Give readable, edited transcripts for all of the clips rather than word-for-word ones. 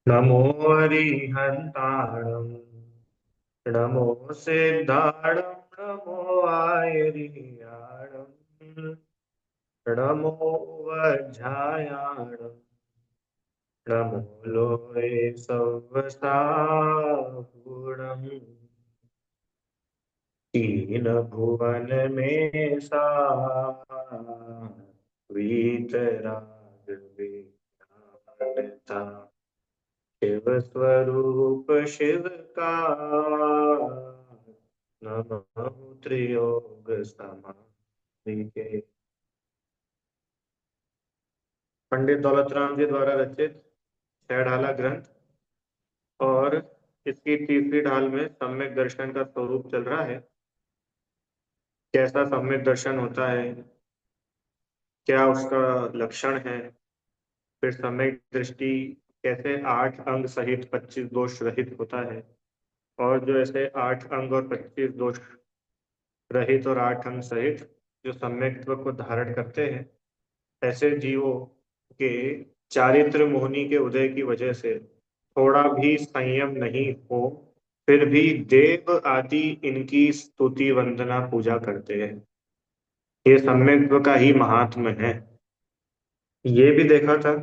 नमो अरिहन्ताणम् नमो सिद्धाणम् नमो आयर्याणम् नमो वज्रायाणम् नमो लोये सव्वसाहुणम् तीन भुवन में वीतराग विज्ञानता शिव स्वरूप शिव का नमः त्रियोग समाधि के। पंडित दौलतराम जी द्वारा रचित छह ढाला ग्रंथ, और इसकी तीसरी ढाल में सम्यक दर्शन का स्वरूप चल रहा है। कैसा सम्यक दर्शन होता है, क्या उसका लक्षण है, फिर सम्यक दृष्टि कैसे 8 अंग सहित 25 दोष रहित होता है, और जो ऐसे 8 अंग और 25 दोष रहित और 8 अंग सहित जो सम्यक्त्व को धारण करते हैं, ऐसे जीवों के चारित्र मोहनी के उदय की वजह से थोड़ा भी संयम नहीं हो, फिर भी देव आदि इनकी स्तुति वंदना पूजा करते हैं। ये सम्यक्त्व का ही महात्म्य है। ये भी देखा था,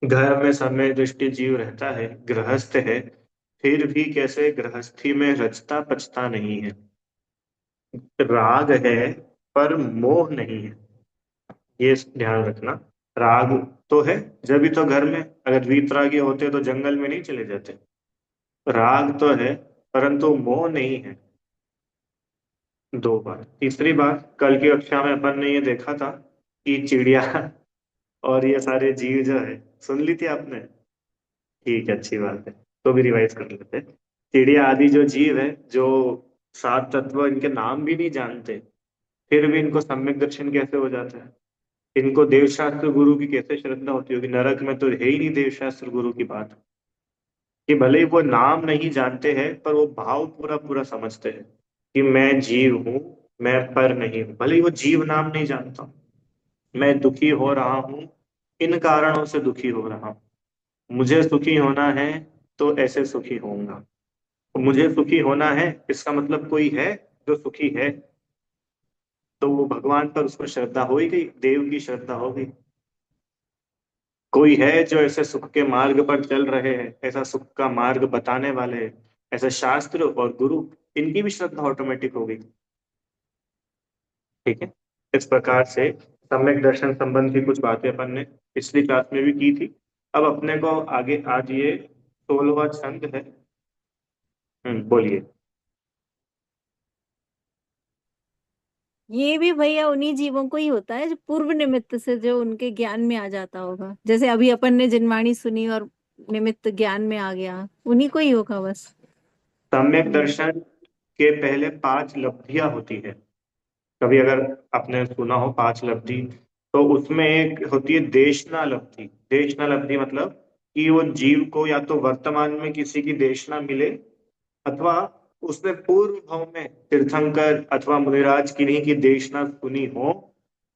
घर में समय दृष्टि जीव रहता है, गृहस्थ है, फिर भी कैसे गृहस्थी में रचता पचता नहीं है। राग है पर मोह नहीं है, ये ध्यान रखना। राग तो है, जब भी तो घर में, अगर वीतरागी होते तो जंगल में नहीं चले जाते। राग तो है परंतु मोह नहीं है। 2 बार। तीसरी बार, कल की कक्षा में अपन ने ये देखा था कि चिड़िया और ये सारे जीव जो है, सुन ली थी आपने? ठीक है, अच्छी बात है। तो भी रिवाइज कर लेते हैं। चिड़िया आदि जो जीव है, जो 7 तत्व, इनके नाम भी नहीं जानते, फिर भी इनको सम्यक दर्शन कैसे हो जाता है। इनको देवशास्त्र गुरु की कैसे श्रद्धा होती होगी। नरक में तो है ही नहीं देवशास्त्र गुरु की बात, कि भले ही वो नाम नहीं जानते हैं पर वो भाव पूरा पूरा समझते हैं कि मैं जीव हूँ, मैं पर नहीं हूँ। भले ही वो जीव नाम नहीं जानता, मैं दुखी हो रहा हूँ, इन कारणों से दुखी हो रहा हूँ, मुझे सुखी होना है तो ऐसे सुखी होऊंगा। तो मुझे सुखी होना है, इसका मतलब कोई है जो सुखी है, तो वो भगवान पर उसको श्रद्धा हो ही गई, देव की श्रद्धा हो गई। कोई है जो ऐसे सुख के मार्ग पर चल रहे हैं, ऐसा सुख का मार्ग बताने वाले हैं, ऐसे शास्त्र और गुरु, इनकी भी श्रद्धा ऑटोमेटिक हो गई। ठीक है। इस प्रकार से सम्यक दर्शन संबंधी कुछ बातें अपन ने पिछली क्लास में भी की थी। अब अपने को आगे, आज ये 16वां छंद है। बोलिए। ये भी भैया उन्हीं जीवों को ही होता है जो पूर्व निमित्त से जो उनके ज्ञान में आ जाता होगा। जैसे अभी अपन ने जिनवाणी सुनी और निमित्त ज्ञान में आ गया, उन्हीं को ही होगा बस। सम्यक हम्म। दर्शन के पहले 5 लब्धियां होती है। कभी अगर आपने सुना हो 5 लब्धि, तो उसमें एक होती है देशना लब्धि। देशना लब्धि मतलब कि वो जीव को या तो वर्तमान में किसी की देशना मिले, अथवा उसने पूर्व भाव में तीर्थंकर अथवा मुनिराज किन्हीं की देशना सुनी हो,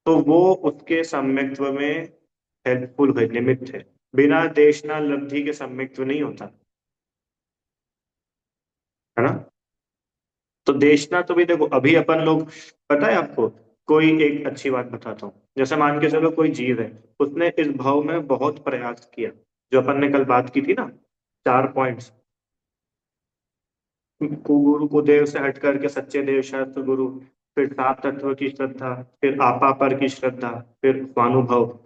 तो वो उसके सम्यक्त्व में हेल्पफुल है, निमित्त है। बिना देशना लब्धि के सम्यक्त्व नहीं होता, है ना। तो देशना तो भी देखो, अभी अपन लोग, पता है आपको, कोई एक अच्छी बात बताता हूँ। जैसे मान के चलो कोई जीव है, उसने इस भाव में बहुत प्रयास किया, जो अपन ने कल बात की थी ना, 4 पॉइंट्स। कुगुरु को देव से हट करके सच्चे देव शास्त्र गुरु, फिर 7 तत्व की श्रद्धा, फिर आपा पर की श्रद्धा, फिर स्वानुभव।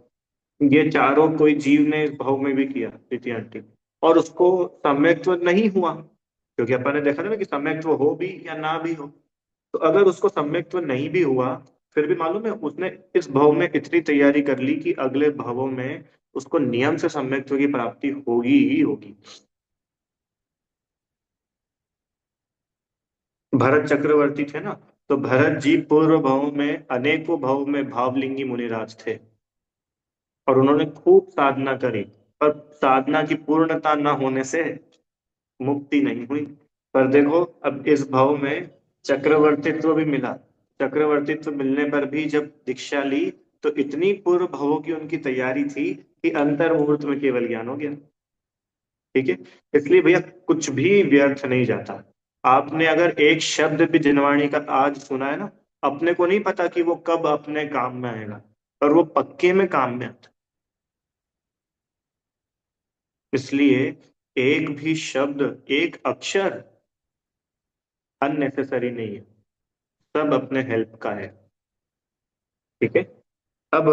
ये चारों कोई जीव ने इस भाव में भी किया, द्वितीयांतिक, और उसको सम्यक्त्व नहीं हुआ। क्योंकि अपन ने देखा था ना कि सम्यक्त्व हो भी या ना भी हो, तो अगर उसको सम्यक्त्व नहीं भी हुआ, फिर भी मालूम है उसने इस भाव में इतनी तैयारी कर ली कि अगले भावों में उसको नियम से सम्यक्त्व की प्राप्ति होगी ही होगी। भरत चक्रवर्ती थे ना, तो भरत जी पूर्व भाव में अनेकों भाव में भावलिंगी मुनिराज थे, और उन्होंने खूब साधना करी, पर साधना की पूर्णता न होने से मुक्ति नहीं हुई। पर देखो, अब इस भाव में चक्रवर्तित्व भी मिला। चक्रवर्तित्व मिलने पर भी जब दीक्षा ली, तो इतनी पूर्व भावों की उनकी तैयारी थी कि अंतर मुहूर्त में केवल ज्ञान हो गया। ठीक है। इसलिए भैया कुछ भी व्यर्थ नहीं जाता। आपने अगर एक शब्द भी जिनवाणी का आज सुना है ना, अपने को नहीं पता कि वो कब अपने काम में आएगा, पर वो पक्के में काम में आता। इसलिए एक भी शब्द, एक अक्षर अननेसेसरी नहीं है, सब अपने हेल्प का है। ठीक है। अब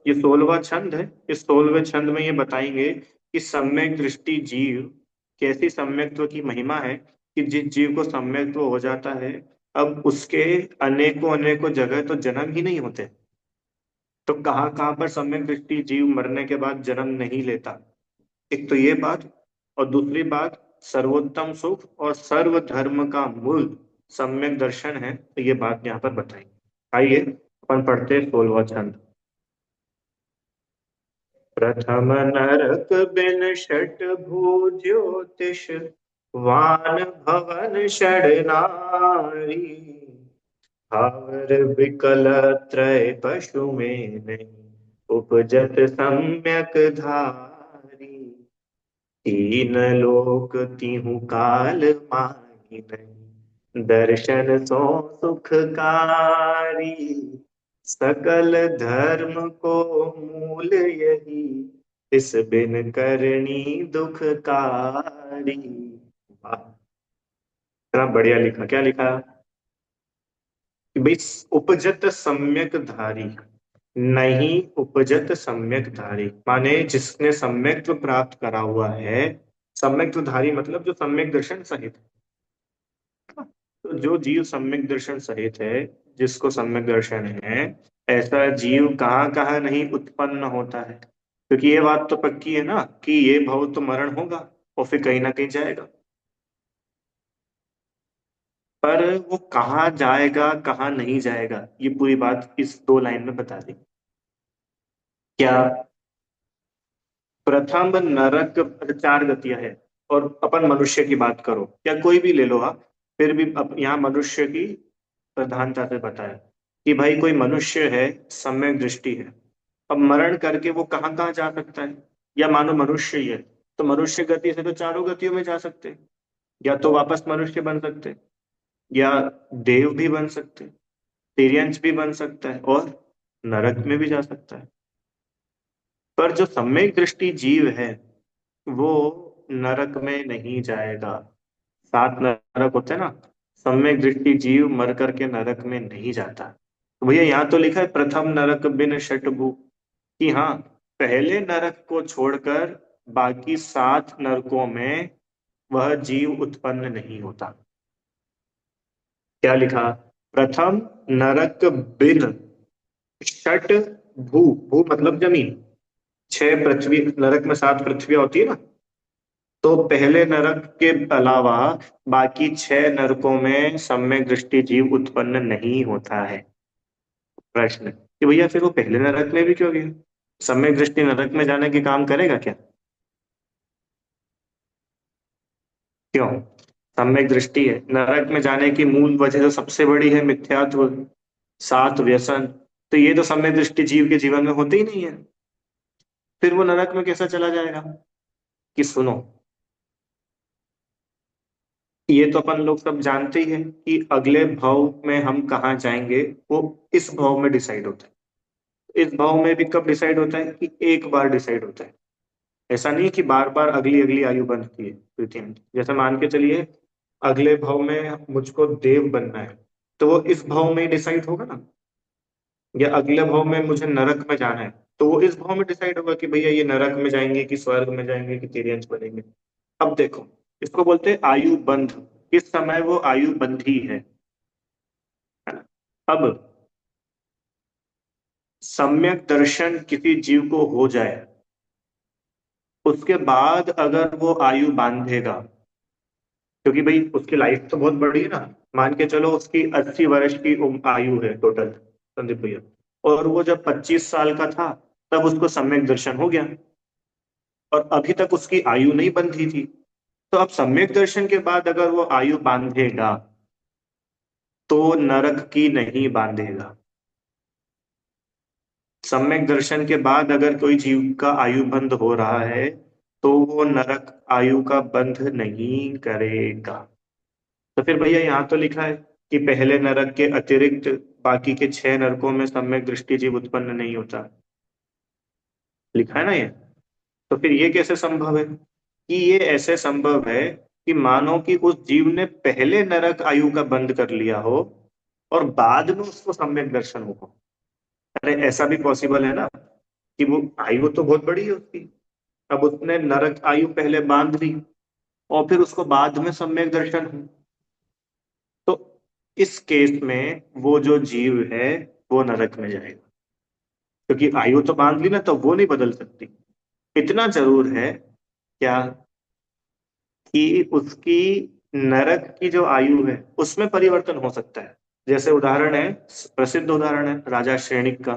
ये 16वां छंद है। इस 16वें छंद में ये बताएंगे कि सम्यक दृष्टि जीव, कैसी सम्यक्त्व की महिमा है कि जिस जीव को सम्यक्त्व हो जाता है, अब उसके अनेकों अनेकों जगह तो जन्म ही नहीं होते। तो कहाँ कहाँ पर सम्यक दृष्टि जीव मरने के बाद जन्म नहीं लेता। एक तो ये बात, और दूसरी बात, सर्वोत्तम सुख और सर्व धर्म का मूल सम्यक दर्शन है, तो ये बात यहाँ पर बताई। आइए अपन पढ़ते 16वां छंद। प्रथम नरक बिन षट भुज्योतिष वान भवन षड नारी। भावर विकल त्रय पशु में नहीं उपजत सम्यक धारी। तीन लोक तीहू काल माही नहीं दर्शन सो सुखकारी। सकल धर्म को मूल यही इस बिन करनी दुखकारी। वाह, इतना बढ़िया लिखा। क्या लिखा कि भाई उपजत सम्यक धारी, नहीं उपजत सम्यक धारी, माने जिसने सम्यक्त्व प्राप्त करा हुआ है। सम्यक्त्व धारी मतलब जो सम्यक दर्शन सहित है। तो जो जीव सम्यक दर्शन सहित है, जिसको सम्यक दर्शन है, ऐसा जीव कहाँ कहाँ नहीं उत्पन्न होता है। क्योंकि ये बात तो पक्की है ना कि ये भव तो मरण होगा और फिर कहीं ना कहीं जाएगा। पर वो कहाँ जाएगा कहाँ नहीं जाएगा, ये पूरी बात इस 2 लाइन में बता दी। क्या? प्रथम नरक, 4 गतियां है। और अपन मनुष्य की बात करो या कोई भी ले लो आप, फिर भी यहाँ मनुष्य की प्रधानता से बताया कि भाई कोई मनुष्य है, सम्यक दृष्टि है। अब मरण करके वो कहाँ कहाँ जा सकता है? या मानो मनुष्य ही है, तो मनुष्य गति से तो चारों गतियों में जा सकते हैं। या तो वापस मनुष्य बन सकते, या देव भी बन सकते, तिर्यंच भी बन सकता है, और नरक में भी जा सकता है। पर जो सम्यक दृष्टि जीव है, वो नरक में नहीं जाएगा। 7 नरक होते हैं ना, सम्यक दृष्टि जीव मर करके नरक में नहीं जाता। तो भैया यहाँ तो लिखा है प्रथम नरक बिन षटभु, कि हाँ, पहले नरक को छोड़कर बाकी 7 नरकों में वह जीव उत्पन्न नहीं होता। क्या लिखा? प्रथम नरक बिन षट भू, भू मतलब जमीन, 6 पृथ्वी, नरक में 7 पृथ्वी होती है ना, तो पहले नरक के अलावा बाकी 6 नरकों में सम्यक दृष्टि जीव उत्पन्न नहीं होता है। प्रश्न कि भैया फिर वो पहले नरक में भी क्यों गया? सम्यक दृष्टि नरक में जाने के काम करेगा क्या? क्यों? सम्यक दृष्टि है, नरक में जाने की मूल वजह तो सबसे बड़ी है मिथ्यात्व, 7 व्यसन। तो ये तो सम्यक दृष्टि जीव के जीवन में होते ही नहीं है, फिर वो नरक में कैसा चला जाएगा? कि सुनो, ये तो अपन लोग सब जानते ही हैं कि अगले भाव में हम कहाँ जाएंगे, वो इस भाव में डिसाइड होता है। इस भाव में भी कब डिसाइड होता है? कि एक बार डिसाइड होता है। ऐसा नहीं है कि बार बार अगली अगली आयु बनती है पृथ्वी में। जैसे मान के चलिए अगले भाव में मुझको देव बनना है, तो वो इस भाव में ही डिसाइड होगा ना। या अगले भाव में मुझे नरक में जाना है, तो वो इस भाव में डिसाइड होगा कि भैया ये नरक में जाएंगे कि स्वर्ग में जाएंगे कि तिर्यंच बनेंगे। अब देखो, इसको बोलते हैं आयु बंध। इस समय वो आयु बंधी है ना। अब सम्यक दर्शन किसी जीव को हो जाए, उसके बाद अगर वो आयु बांधेगा, क्योंकि भाई उसकी लाइफ तो बहुत बड़ी है ना। मान के चलो उसकी 80 वर्ष की आयु है टोटल, संदीप भैया। और वो जब 25 साल का था, तब उसको सम्यक दर्शन हो गया, और अभी तक उसकी आयु नहीं बंधी थी। तो अब सम्यक दर्शन के बाद अगर वो आयु बांधेगा, तो नरक की नहीं बांधेगा। सम्यक दर्शन के बाद अगर कोई जीव का आयु बंद हो रहा है, तो वो नरक आयु का बंध नहीं करेगा। तो फिर भैया यहाँ तो लिखा है कि पहले नरक के अतिरिक्त बाकी के 6 नरकों में सम्यक दृष्टि जीव उत्पन्न नहीं होता, लिखा है ना ये। तो फिर ये कैसे संभव है? कि ये ऐसे संभव है कि मानो कि उस जीव ने पहले नरक आयु का बंद कर लिया हो और बाद में उसको सम्यक दर्शन हो। अरे ऐसा भी पॉसिबल है ना, कि वो आयु तो बहुत बड़ी है उसकी, अब उसने नरक आयु पहले बांध ली और फिर उसको बाद में सम्यक दर्शन हो। तो इस केस में वो जो जीव है वो नरक में जाएगा, क्योंकि आयु तो बांध ली ना, तो वो नहीं बदल सकती। इतना जरूर है क्या, कि उसकी नरक की जो आयु है उसमें परिवर्तन हो सकता है। जैसे उदाहरण है, प्रसिद्ध उदाहरण है राजा श्रेणिक का।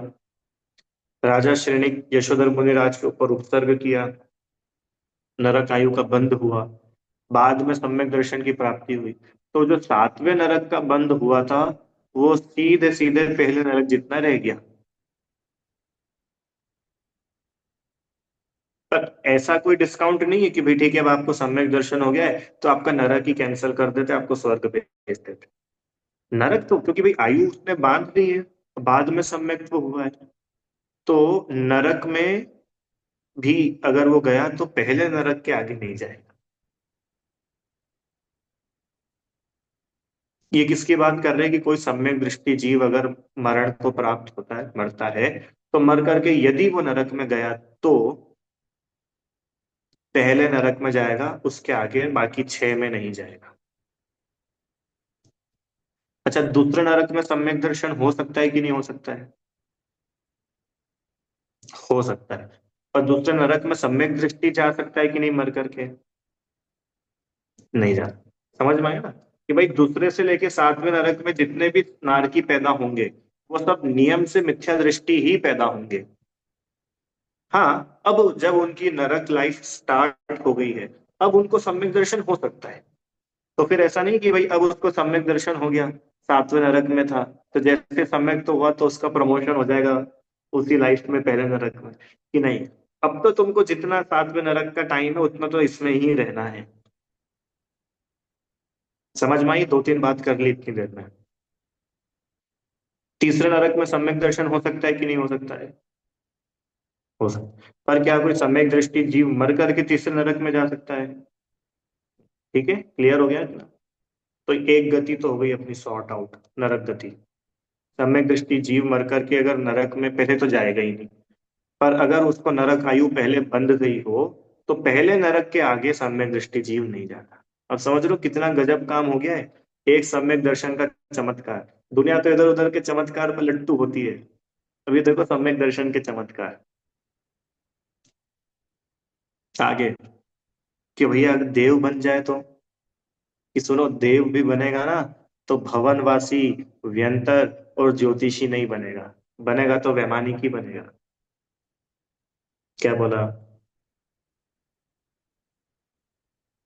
राजा श्रेणिक यशोधर मुनिराज के ऊपर उपसर्ग किया, नरक आयु का बंद हुआ, बाद में सम्यक दर्शन की प्राप्ति हुई। तो जो 7वें नरक का बंद हुआ था वो सीधे सीधे पहले नरक जितना रह गया। पर ऐसा कोई डिस्काउंट नहीं है कि भाई ठीक है अब आपको सम्यक दर्शन हो गया है तो आपका नरक ही कैंसिल कर देते, आपको स्वर्ग भेज देते। नरक तो क्योंकि भाई आयु उसने बांध ली है, बाद में सम्यक वो हुआ है, तो नरक में भी अगर वो गया तो पहले नरक के आगे नहीं जाएगा। ये किसकी बात कर रहे हैं कि कोई सम्यक दृष्टि जीव अगर मरण को प्राप्त होता है, मरता है, तो मर करके यदि वो नरक में गया तो पहले नरक में जाएगा, उसके आगे बाकी 6 में नहीं जाएगा। अच्छा, दूसरे नरक में सम्यक दर्शन हो सकता है कि नहीं हो सकता है? हो सकता है। और दूसरे नरक में सम्यक दृष्टि जा सकता है कि नहीं मर करके? नहीं जा। समझ में आया ना, कि भाई दूसरे से लेके 7वें नरक में जितने भी नारकी पैदा होंगे वो सब नियम से मिथ्या दृष्टि ही पैदा होंगे। हाँ, अब जब उनकी नरक लाइफ स्टार्ट हो गई है, अब उनको सम्यक दर्शन हो सकता है। तो फिर ऐसा नहीं कि भाई अब उसको सम्यक दर्शन हो गया, 7वें नरक में था, तो जैसे सम्यक तो हुआ तो उसका प्रमोशन हो जाएगा उसी लाइफ में पहले नरक में, कि नहीं, अब तो तुमको जितना 7वें नरक का टाइम है उतना तो इसमें ही रहना है। समझ में आई? 2-3 बात कर ली इतनी देर में। तीसरे नरक में सम्यक दर्शन हो सकता है कि नहीं हो सकता है? हो सकता है। पर क्या कोई सम्यक दृष्टि जीव मर करके तीसरे नरक में जा सकता है? ठीक है, क्लियर हो गया इतना? तो एक गति तो हो गई अपनी सॉर्ट आउट, नरक गति। सम्यक दृष्टि जीव मर करके अगर नरक में पहले तो जाएगा ही नहीं, पर अगर उसको नरक आयु पहले बंद गई हो तो पहले नरक के आगे सम्यक दृष्टि जीव नहीं जाता। अब समझ लो कितना गजब काम हो गया है, एक सम्यक दर्शन का चमत्कार। दुनिया तो इधर उधर के चमत्कार पर लट्टू होती है, अभी देखो सम्यक दर्शन के चमत्कार। आगे, कि भैया अगर देव बन जाए तो, कि सुनो देव भी बनेगा ना तो भवनवासी, व्यंतर और ज्योतिषी नहीं बनेगा, बनेगा तो वैमानिक ही बनेगा। क्या बोला?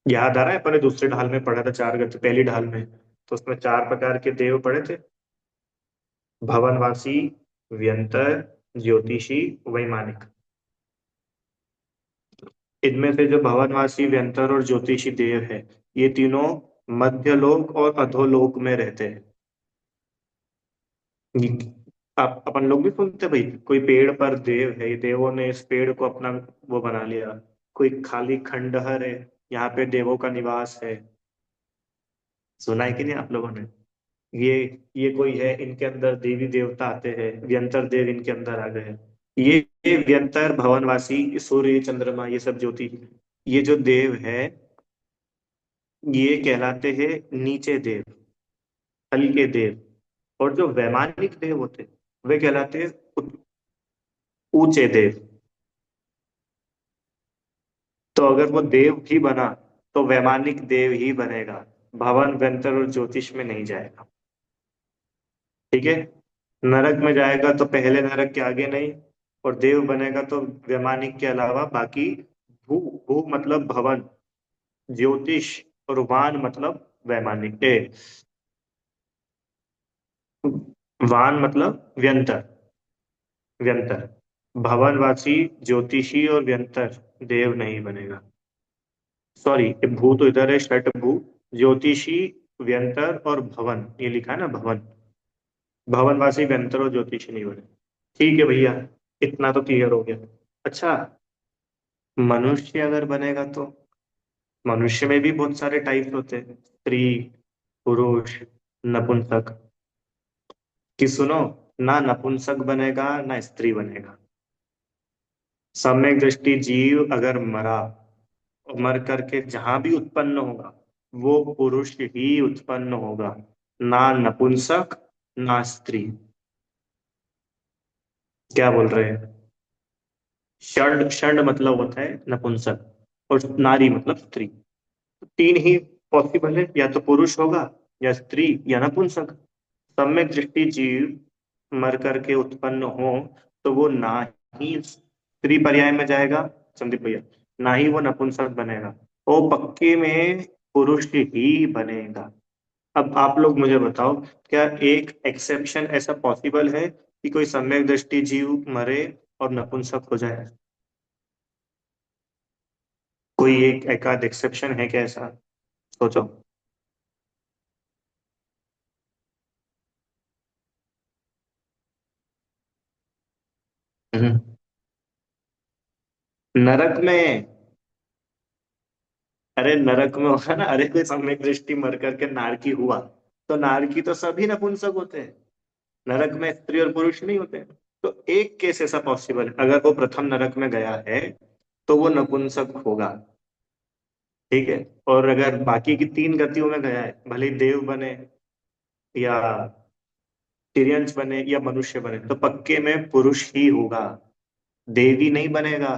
याद आ रहा है अपने दूसरे ढाल में पढ़ा था 4 गति, पहली ढाल में तो उसमें 4 प्रकार के देव पढ़े थे, भवनवासी, व्यंतर, ज्योतिषी, वैमानिक। इनमें से जो भवनवासी, व्यंतर और ज्योतिषी देव है, ये तीनों मध्यलोक और अधोलोक में रहते हैं। ये- आप अपन लोग भी सुनते हैं भाई, कोई पेड़ पर देव है, ये देवों ने इस पेड़ को अपना वो बना लिया। कोई खाली खंडहर है, यहाँ पे देवों का निवास है। सुना है कि नहीं आप लोगों ने? ये ये कोई है, इनके अंदर देवी देवता आते हैं, व्यंतर देव इनके अंदर आ गए हैं। ये व्यंतर, भवनवासी, सूर्य, चंद्रमा, ये सब ज्योति, ये जो देव है ये कहलाते हैं नीचे देव, हल्के देव। और जो वैमानिक देव होते हैं वे कहलाते हैं ऊंचे देव। तो अगर वो देव भी बना तो वैमानिक देव ही बनेगा, भवन, व्यंतर और ज्योतिष में नहीं जाएगा। ठीक है, नरक में जाएगा तो पहले नरक के आगे नहीं, और देव बनेगा तो वैमानिक के अलावा बाकी, भू, भू मतलब भवन, ज्योतिष, और वान मतलब वैमानिक ए, वान मतलब व्यंतर, व्यंतर, भवनवासी, ज्योतिषी और व्यंतर, देव नहीं बनेगा। सॉरी, भू तो इधर है, षट भू, ज्योतिषी, व्यंतर और भवन, ये लिखा है ना भवन। भवनवासी व्यंतर और ज्योतिषी नहीं बने। ठीक है भैया, इतना तो क्लियर हो गया। अच्छा, मनुष्य अगर बनेगा तो मनुष्य में भी बहुत सारे टाइप्स होते हैं, स्त्री, पुरुष, नपुंसक। कि सुनो, ना नपुंसक बनेगा ना स्त्री बनेगा। सम्यक दृष्टि जीव अगर मरा, और मर करके जहां भी उत्पन्न होगा, वो पुरुष ही उत्पन्न होगा, ना नपुंसक ना स्त्री। क्या बोल रहे हैं? षड, षड मतलब होता है नपुंसक, और नारी मतलब स्त्री। तीन ही पॉसिबल है, या तो पुरुष होगा, या स्त्री, या नपुंसक। सम्यक दृष्टि जीव मर करके उत्पन्न हो, तो वो ना ही स्त्री पर्याय में जाएगा, संदीप भैया, ना ही वो नपुंसक बनेगा, वो पक्के में पुरुष ही बनेगा। अब आप लोग मुझे बताओ, क्या एक एक्सेप्शन ऐसा पॉसिबल है कि कोई सम्यक दृष्टि जीव मरे और नपुंसक हो जाए? कोई एक एकाध एक्सेप्शन है क्या ऐसा? सोचो। हम्म। नरक में? अरे नरक में होगा ना, अरे कोई सम्यक दृष्टि मर करके नारकी हुआ, तो नारकी तो सभी नपुंसक होते हैं, नरक में स्त्री और पुरुष नहीं होते। तो एक केस ऐसा पॉसिबल है, अगर वो प्रथम नरक में गया है तो वो नपुंसक होगा, ठीक है। और अगर बाकी की तीन गतियों में गया है, भले ही देव बने या तिर्यंच बने या मनुष्य बने, तो पक्के में पुरुष ही होगा, देवी नहीं बनेगा,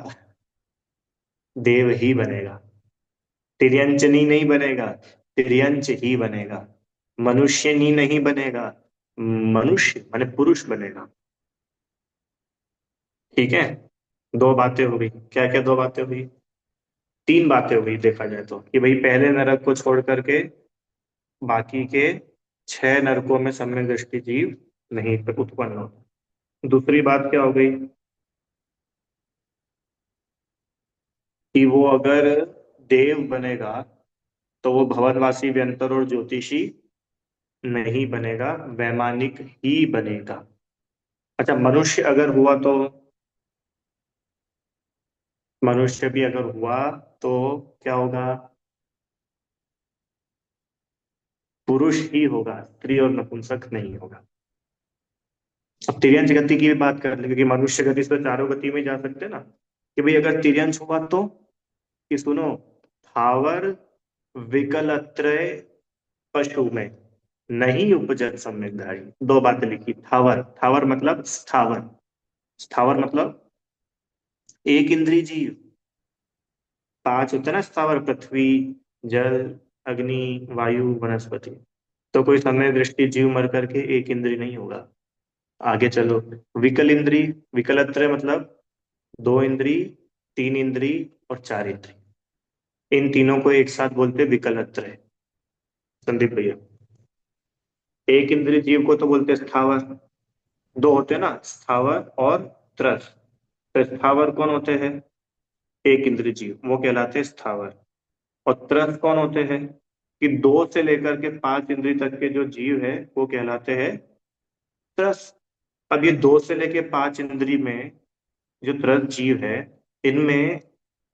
देव ही बनेगा। तिर्यंचनी नहीं बनेगा, तिर्यंच ही बनेगा। मनुष्यनी नहीं बनेगा, मनुष्य माने पुरुष बनेगा। ठीक है, दो बातें हो गई। क्या क्या दो बातें हुई? तीन बातें हो गई देखा जाए तो, कि भाई पहले नरक को छोड़ करके बाकी के छह नरकों में सम्यक दृष्टि जीव नहीं उत्पन्न हो। दूसरी बात क्या हो गई? कि वो अगर देव बनेगा तो वो भवनवासी, व्यंतर और ज्योतिषी नहीं बनेगा, वैमानिक ही बनेगा। अच्छा, मनुष्य अगर हुआ तो, मनुष्य भी अगर हुआ तो क्या होगा? पुरुष ही होगा, स्त्री और नपुंसक नहीं होगा। अब तिर्यंच गति की भी बात कर ले, क्योंकि मनुष्य गति से तो चारों गति में जा सकते हैं ना, कि भाई अगर तिर्यंच हुआ तो, कि सुनो, थावर विकलत्रय पशु में नहीं उपजत सम्यकधारी। दो बातें लिखी, थावर, थावर मतलब स्थावर, स्थावर मतलब एक इंद्रिय जीव। पांच होते हैं ना स्थावर, पृथ्वी, जल, अग्नि, वायु, वनस्पति। तो कोई समय दृष्टि जीव मर करके एक इंद्रिय नहीं होगा। आगे चलो, विकल इंद्री, विकलत्रय मतलब दो इंद्री, तीन इंद्री और चार इंद्री, इन तीनों को एक साथ बोलते हैं विकलत्रय। संदीप भैया, एक इंद्रिय जीव को तो बोलते हैं स्थावर। दो होते हैं ना, स्थावर और त्रस। तो स्थावर कौन होते हैं? एक इंद्रिय जीव, वो कहलाते हैं स्थावर। और त्रस कौन होते हैं? कि दो से लेकर के पांच इंद्रिय तक के जो जीव है वो कहलाते हैं त्रस। अब ये दो से लेके पांच इंद्रिय में जो त्रस जीव है, इनमें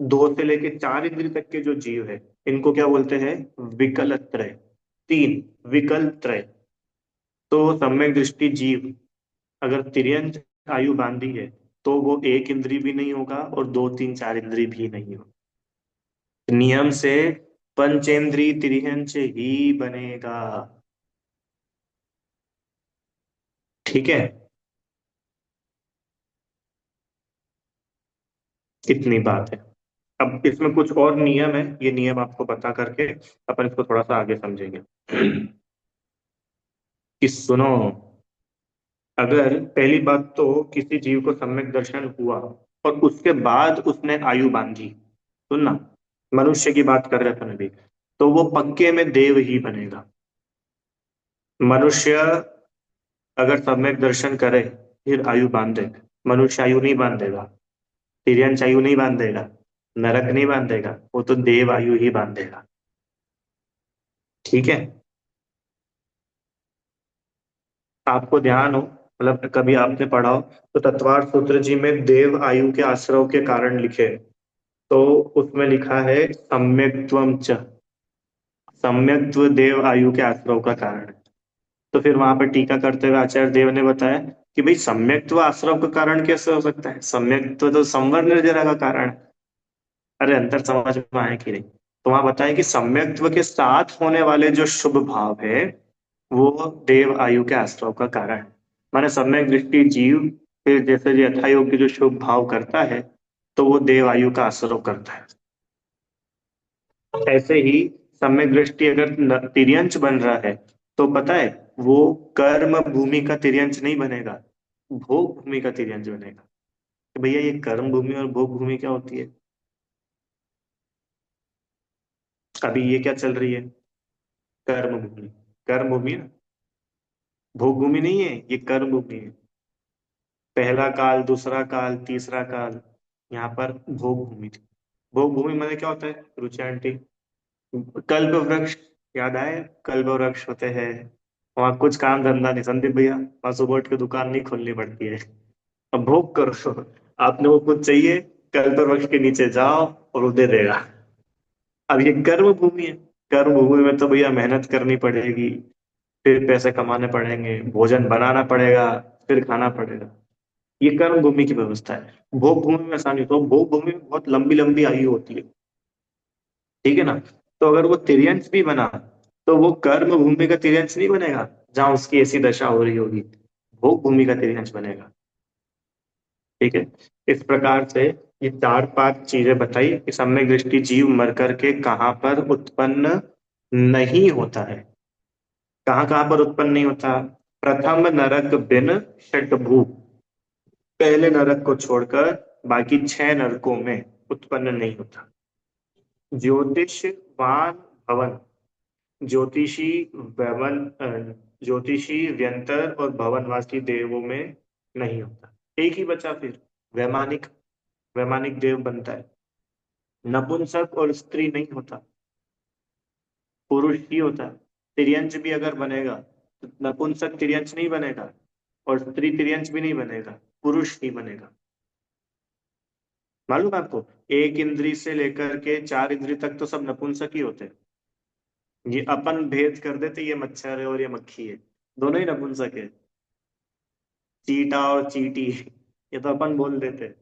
दो से लेके चार इंद्रिय तक के जो जीव है, इनको क्या बोलते हैं? विकल त्रय। तीन, विकल त्रय। तो सम्यक दृष्टि जीव अगर तिर्यंत आयु बांधी है, तो वो एक इंद्रिय भी नहीं होगा और दो तीन चार इंद्रिय भी नहीं होगा। नियम से पंचेंद्रिय तिर्यंच ही बनेगा। ठीक है, इतनी बात है। अब इसमें कुछ और नियम है, ये नियम आपको बता करके अपन इसको थोड़ा सा आगे समझेंगे। कि सुनो, अगर पहली बात तो किसी जीव को सम्यक दर्शन हुआ और उसके बाद उसने आयु बांधी, सुनना, मनुष्य की बात कर रहे अपन अभी, तो वो पक्के में देव ही बनेगा। मनुष्य अगर सम्यक दर्शन करे फिर आयु बांधे, मनुष्य आयु नहीं बांधेगा, तिर्यंच आयु नहीं बांधेगा। नरक नहीं बांधेगा, वो तो देव आयु ही बांधेगा। ठीक है। आपको ध्यान हो, मतलब कभी आपने पढ़ा हो तो तत्वार्थ सूत्र जी में देव आयु के आश्रव के कारण लिखे, तो उसमें लिखा है सम्यक्त्वम च, सम्यक्त्व देव आयु के आश्रव का कारण है। तो फिर वहां पर टीका करते हुए आचार्य देव ने बताया कि भाई सम्यक्त्व आश्रव का कारण कैसे हो सकता है, सम्यक्त्व तो संवर्ण निर्जरा का कारण है। अरे अंतर समझ में आए कि नहीं? तो वहां बताया कि सम्यक्त्व के साथ होने वाले जो शुभ भाव है वो देव आयु के आश्रव का कारण है। माने सम्यक दृष्टि जीव फिर जैसे यथा योग्य जो शुभ भाव करता है तो वो देव आयु का आश्रव करता है। ऐसे ही सम्यक दृष्टि अगर तिर्यंच बन रहा है तो पता है वो कर्म भूमि का तिर्यंच नहीं बनेगा, भोग भूमि का तिर्यंच बनेगा। तो भैया ये कर्म भूमि और भोग भूमि क्या होती है? अभी ये क्या चल रही है? कर्म भूमि। कर्म भूमि है ना, भोग भूमि नहीं है, ये कर्म भूमि है। पहला काल, दूसरा काल, तीसरा काल, यहाँ पर भोग भूमि थी। भोग भूमि मैंने क्या होता है रुचि आंटी? कल्प वृक्ष, याद आए? कल्प वृक्ष होते हैं, वहां कुछ काम धंधा नहीं संदीप भैया, वहां सुबह उठ के दुकान नहीं खोलनी पड़ती है। अब भोग करो, आपने वो कुछ चाहिए, कल्प वृक्ष के नीचे जाओ और वो दे देगा। अब ये कर्म भूमि है, कर्म भूमि में तो भैया मेहनत करनी पड़ेगी, फिर पैसे कमाने पड़ेंगे, भोजन बनाना पड़ेगा, फिर खाना पड़ेगा। ये कर्म भूमि की व्यवस्था है। भोग भूमि में आसानी, तो भोग भूमि में बहुत लंबी लंबी आयु होती है। ठीक है ना? तो अगर वो तिर्यंच भी बना तो वो कर्म भूमि का तिर्यंच नहीं बनेगा जहां उसकी ऐसी दशा हो रही होगी, भोग भूमि का तिर्यंच बनेगा। ठीक है। इस प्रकार से ये चार पांच चीजें बताई कि सम्यक दृष्टि जीव मर करके कहाँ पर उत्पन्न नहीं होता है। कहाँ कहाँ पर उत्पन्न नहीं होता? प्रथम नरक बिन षटभू, पहले नरक को छोड़कर बाकी छह नरकों में उत्पन्न नहीं होता। ज्योतिषवान भवन, ज्योतिषी भवन, ज्योतिषी व्यंतर और भवनवासी देवों में नहीं होता। एक ही बचा फिर, वैमानिक, वैमानिक देव बनता है। नपुंसक और स्त्री नहीं होता, पुरुष ही होता है। तिर्यंच भी अगर बनेगा तो नपुंसक तिर्यंच नहीं बनेगा और स्त्री तिर्यंच भी नहीं बनेगा, पुरुष ही बनेगा। मालूम है आपको? एक इंद्री से लेकर के चार इंद्री तक तो सब नपुंसक ही होते हैं। ये अपन भेद कर देते, ये मच्छर है और ये मक्खी है, दोनों ही नपुंसक है। चीटा और चीटी, ये तो अपन बोल देते।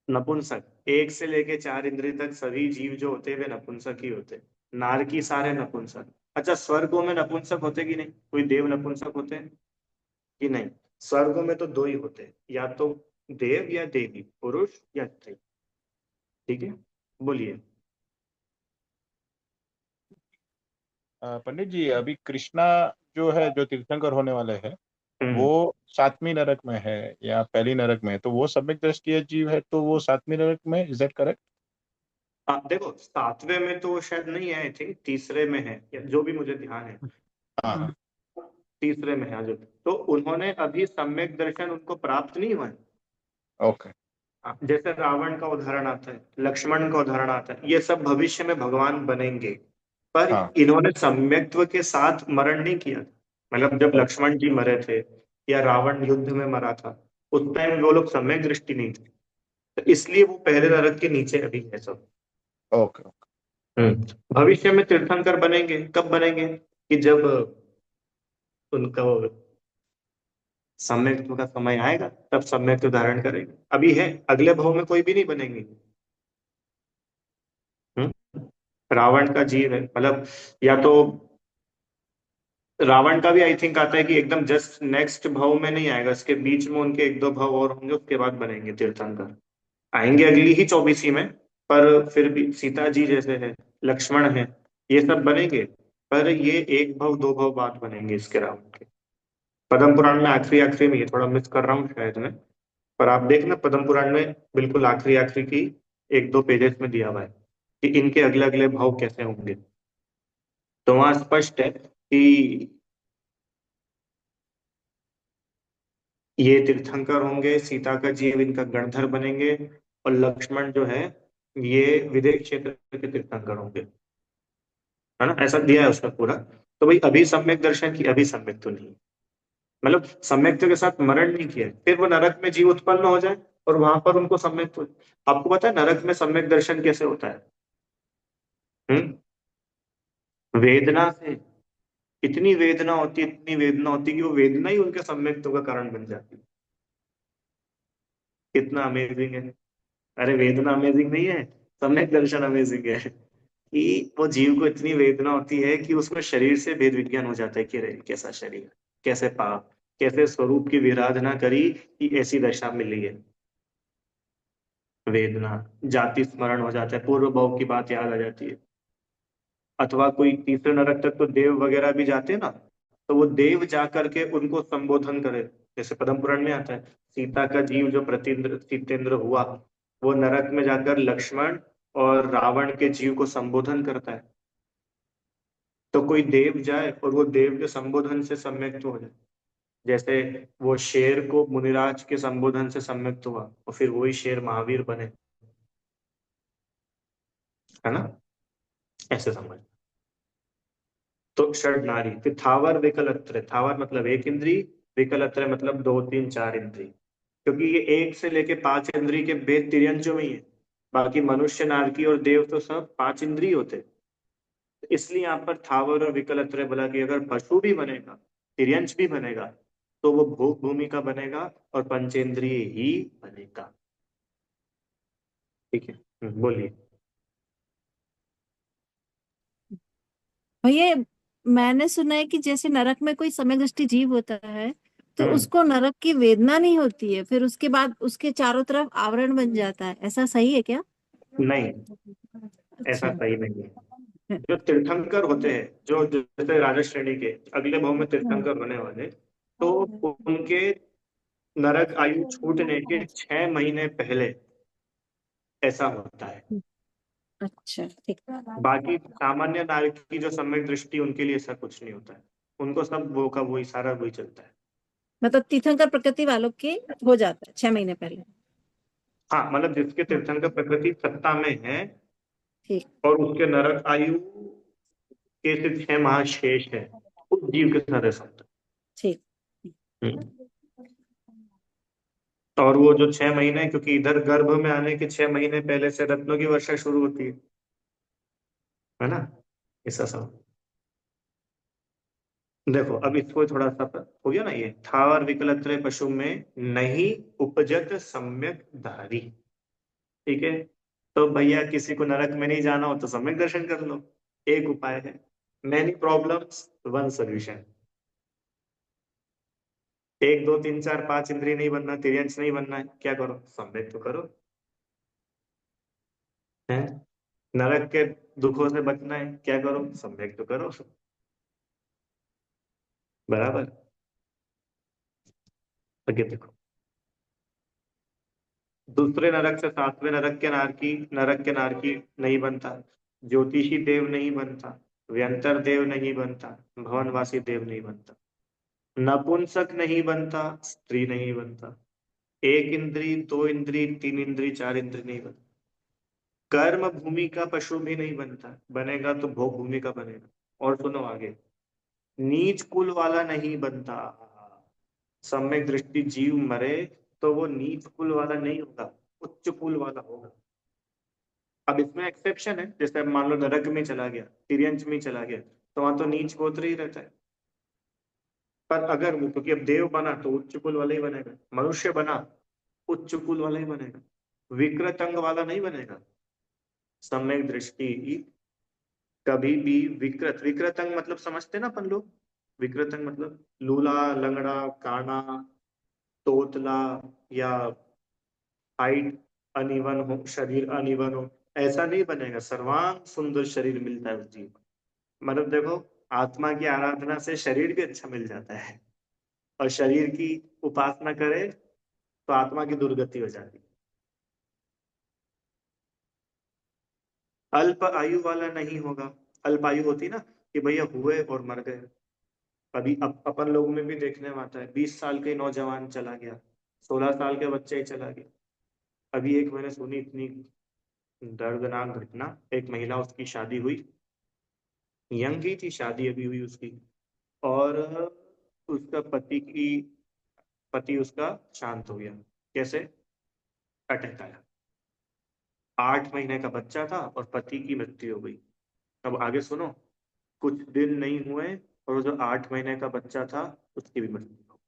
नपुंसक एक से लेके चार इंद्रिय तक सभी जीव जो होते हैं वे नपुंसक ही होते हैं। नारकी सारे नपुंसक। अच्छा, स्वर्गों में नपुंसक होते कि नहीं? कोई देव नपुंसक होते हैं कि नहीं? स्वर्गों में तो दो ही होते हैं, या तो देव या देवी, पुरुष या स्त्री। ठीक है, बोलिए। पंडित जी, अभी कृष्णा जो है, जो तीर्थंकर होने वाले हैं, वो हम्म। सातवीं नरक में है या पहली नरक में है? तो वो सम्यक दृष्टि जीव है तो वो सातवीं नरक में, इज दैट करेक्ट? आप देखो सातवें में तो वो शायद नहीं है, आई थिंक तीसरे में है, या जो भी मुझे ध्यान है। हाँ। तीसरे में है जो, तो उन्होंने अभी सम्यक दर्शन उनको प्राप्त नहीं हुआ है। ओके। जैसे रावण का उदाहरण आता है, लक्ष्मण का उदाहरण आता है, ये सब भविष्य में भगवान बनेंगे, पर हाँ। इन्होंने सम्यक्त्व के साथ मरण नहीं किया। मतलब जब लक्ष्मण जी मरे थे या रावण युद्ध में मरा था, उस टाइम वो लोग सम्यक दृष्टि नहीं थे, तो इसलिए वो पहले नरक के नीचे अभी है सब। ओके। भविष्य में तीर्थंकर बनेंगे, कब बनेंगे? कि जब उनका वो सम्यक्त्व का समय आएगा तब सम्यक्त्व धारण करेंगे। अभी है, अगले भाव में कोई भी नहीं बनेंगे। हम्म। रावण का जीव है, मतलब या तो रावण का भी आई थिंक आता है कि एकदम जस्ट नेक्स्ट भाव में नहीं आएगा, इसके बीच में उनके एक दो भाव और होंगे, उसके बाद बनेंगे तीर्थंकर। आएंगे अगली ही 24वीं में, पर फिर भी सीता जी जैसे है, लक्ष्मण है, ये सब बनेंगे, पर ये एक भाव दो भाव बाद बनेंगे इसके रावण के। पद्म पुराण में आखिरी आखिरी में, ये थोड़ा मिस कर रहा हूँ शायद मैं, पर आप देखना पद्म पुराण में बिल्कुल आखिरी आखिरी की एक दो पेजेस में दिया हुआ है कि इनके अगले अगले भाव कैसे होंगे। तो वहां स्पष्ट है कि ये तीर्थंकर होंगे, सीता का जीव इनका गणधर बनेंगे, और लक्ष्मण जो है ये विदेह क्षेत्र के तीर्थंकर होंगे, है ना, ऐसा दिया है उसमें पूरा। तो भाई अभी सम्यक दर्शन की, अभी सम्यक तो नहीं, मतलब सम्यक के साथ मरण नहीं किया है। फिर वो नरक में जीव उत्पन्न हो जाए और वहां पर उनको सम्यक तो, आपको पता है नरक में सम्यक दर्शन कैसे होता है? वेदना से। इतनी वेदना होती है, इतनी वेदना होती है कि वो वेदना ही उनके सम्यक्त्व का कारण बन जाती है। कितना अमेजिंग है। अरे वेदना अमेजिंग नहीं है, सम्यक दर्शन अमेजिंग है कि वो जीव को इतनी वेदना होती है कि उसमें शरीर से भेद विज्ञान हो जाता है कि अरे कैसा शरीर, कैसे पाप, कैसे स्वरूप की विराधना करी कि ऐसी दशा मिली है। वेदना, जाति स्मरण हो जाता है, पूर्व भाव की बात याद आ जाती है। अथवा कोई तीसरे नरक तक तो देव वगैरह भी जाते हैं ना, तो वो देव जा करके उनको संबोधन करे। जैसे पद्म पुराण में आता है, सीता का जीव जो प्रतीन्द्र सीतेंद्र हुआ, वो नरक में जाकर लक्ष्मण और रावण के जीव को संबोधन करता है। तो कोई देव जाए और वो देव के संबोधन से सम्यक्त हो जाए। जैसे वो शेर को मुनिराज के संबोधन से सम्यक्त हुआ और फिर वही शेर महावीर बने, है ना, ऐसे समझ। तो षड नारी, फिर थावर विकलत्र, थावर मतलब एक इंद्री, विकलत्र मतलब दो तीन चार इंद्री, क्योंकि ये एक से लेके पांच इंद्री के भेद तिर्यंचों में ही है। बाकी मनुष्य, नारकी और देव तो सब पांच इंद्रिय होते हैं। तो इसलिए यहाँ पर थावर और विकलत्र बोला कि अगर पशु भी बनेगा, तिर्यंच भी बनेगा, तो वो भोग भूमि का बनेगा और पंचेंद्रिय ही बनेगा। ठीक है, बोलिए। भैया मैंने सुना है कि जैसे नरक में कोई समय दृष्टि जीव होता है तो हम्म। उसको नरक की वेदना नहीं होती है, फिर उसके बाद उसके चारों तरफ आवरण बन जाता है, ऐसा सही है क्या? नहीं, ऐसा अच्छा। सही नहीं है। जो तीर्थंकर होते हैं, जो जैसे राजा श्रेणी के अगले भाव में तीर्थंकर होने वाले, तो उनके नरक आयु छूटने के 6 महीने पहले ऐसा होता है। अच्छा ठीक। बाकी सामान्य नागरिक की जो सम्यक दृष्टि, उनके लिए ऐसा कुछ नहीं होता है। उनको सब वो का वही सारा वही चलता है। मतलब तीर्थंकर प्रकृति वालों के हो जाता है 6 महीने पहले। हाँ, मतलब जिसके तीर्थंकर प्रकृति सत्ता में है ठीक। और उसके नरक आयु के सिर्फ 6 माह शेष है, उस जीव के साथ ऐसा होता ठीक। है। और वो जो 6 महीने, क्योंकि इधर गर्भ में आने के 6 महीने पहले से रत्नों की वर्षा शुरू होती है ना, ऐसा सब। देखो अब इसको थोड़ा सा हो गया ना, ये थावर विकलत्र पशु में नहीं उपजत सम्यक धारी। ठीक है, तो भैया किसी को नरक में नहीं जाना हो तो सम्यक दर्शन कर लो, एक उपाय है। Many problems one solution. एक दो तीन चार पांच इंद्रिय नहीं बनना, तिर्यंच नहीं बनना है, क्या करो, सम्यक तो करो। है, नरक के दुखों से बचना है, क्या करो, सम्यक तो करो। बराबर। आगे देखो, दूसरे नरक से सातवें नरक के नारकी नहीं बनता, ज्योतिषी देव नहीं बनता, व्यंतर देव नहीं बनता, भवनवासी देव नहीं बनता, नपुंसक नहीं बनता, स्त्री नहीं बनता, एक इंद्री, दो इंद्री, तीन इंद्री, चार इंद्री नहीं बनता, कर्म भूमि का पशु भी नहीं बनता, बनेगा तो भोग भूमि का बनेगा। और सुनो आगे, नीच कुल वाला नहीं बनता। सम्यक दृष्टि जीव मरे तो वो नीच कुल वाला नहीं होगा, उच्च कुल वाला होगा। अब इसमें एक्सेप्शन है, जैसे अब मान लो नरक में चला गया, तिर्यंच में चला गया, तो वहां तो नीच गोत्र ही रहता है। पर अगर वो, क्योंकि अब देव बना तो उच्च कुल वाला ही बनेगा, मनुष्य बना उच्च कुल वाला ही बनेगा, विकृत अंग वाला नहीं बनेगा। सम्यक दृष्टि कभी भी विकृत, विकृत अंग मतलब समझते ना अपन लोग, विकृत अंग मतलब लूला, लंगड़ा, काना, तोतला, या हाइट अनइवन हो, शरीर अनइवन हो, ऐसा नहीं बनेगा। सर्वांग सुंदर शरीर मिलता है उस जीव को। मतलब देखो, आत्मा की आराधना से शरीर भी अच्छा मिल जाता है, और शरीर की उपासना करे तो आत्मा की दुर्गति हो जाती है। अल्प आयु वाला नहीं होगा। अल्प आयु होती ना कि भैया हुए और मर गए। अभी अपन लोगों में भी देखने में आता है, 20 साल के नौजवान चला गया, 16 साल के बच्चे ही चला गया। अभी एक मैंने सुनी इतनी दर्दनाक घटना, एक महिला, उसकी शादी हुई, यंग ही थी, शादी अभी हुई उसकी, और उसका पति उसका शांत हो गया। कैसे? अटैक आया, 8 महीने का बच्चा था और पति की मृत्यु हो गई। अब आगे सुनो, कुछ दिन नहीं हुए और वो जो 8 महीने का बच्चा था उसकी भी मृत्यु हो गई।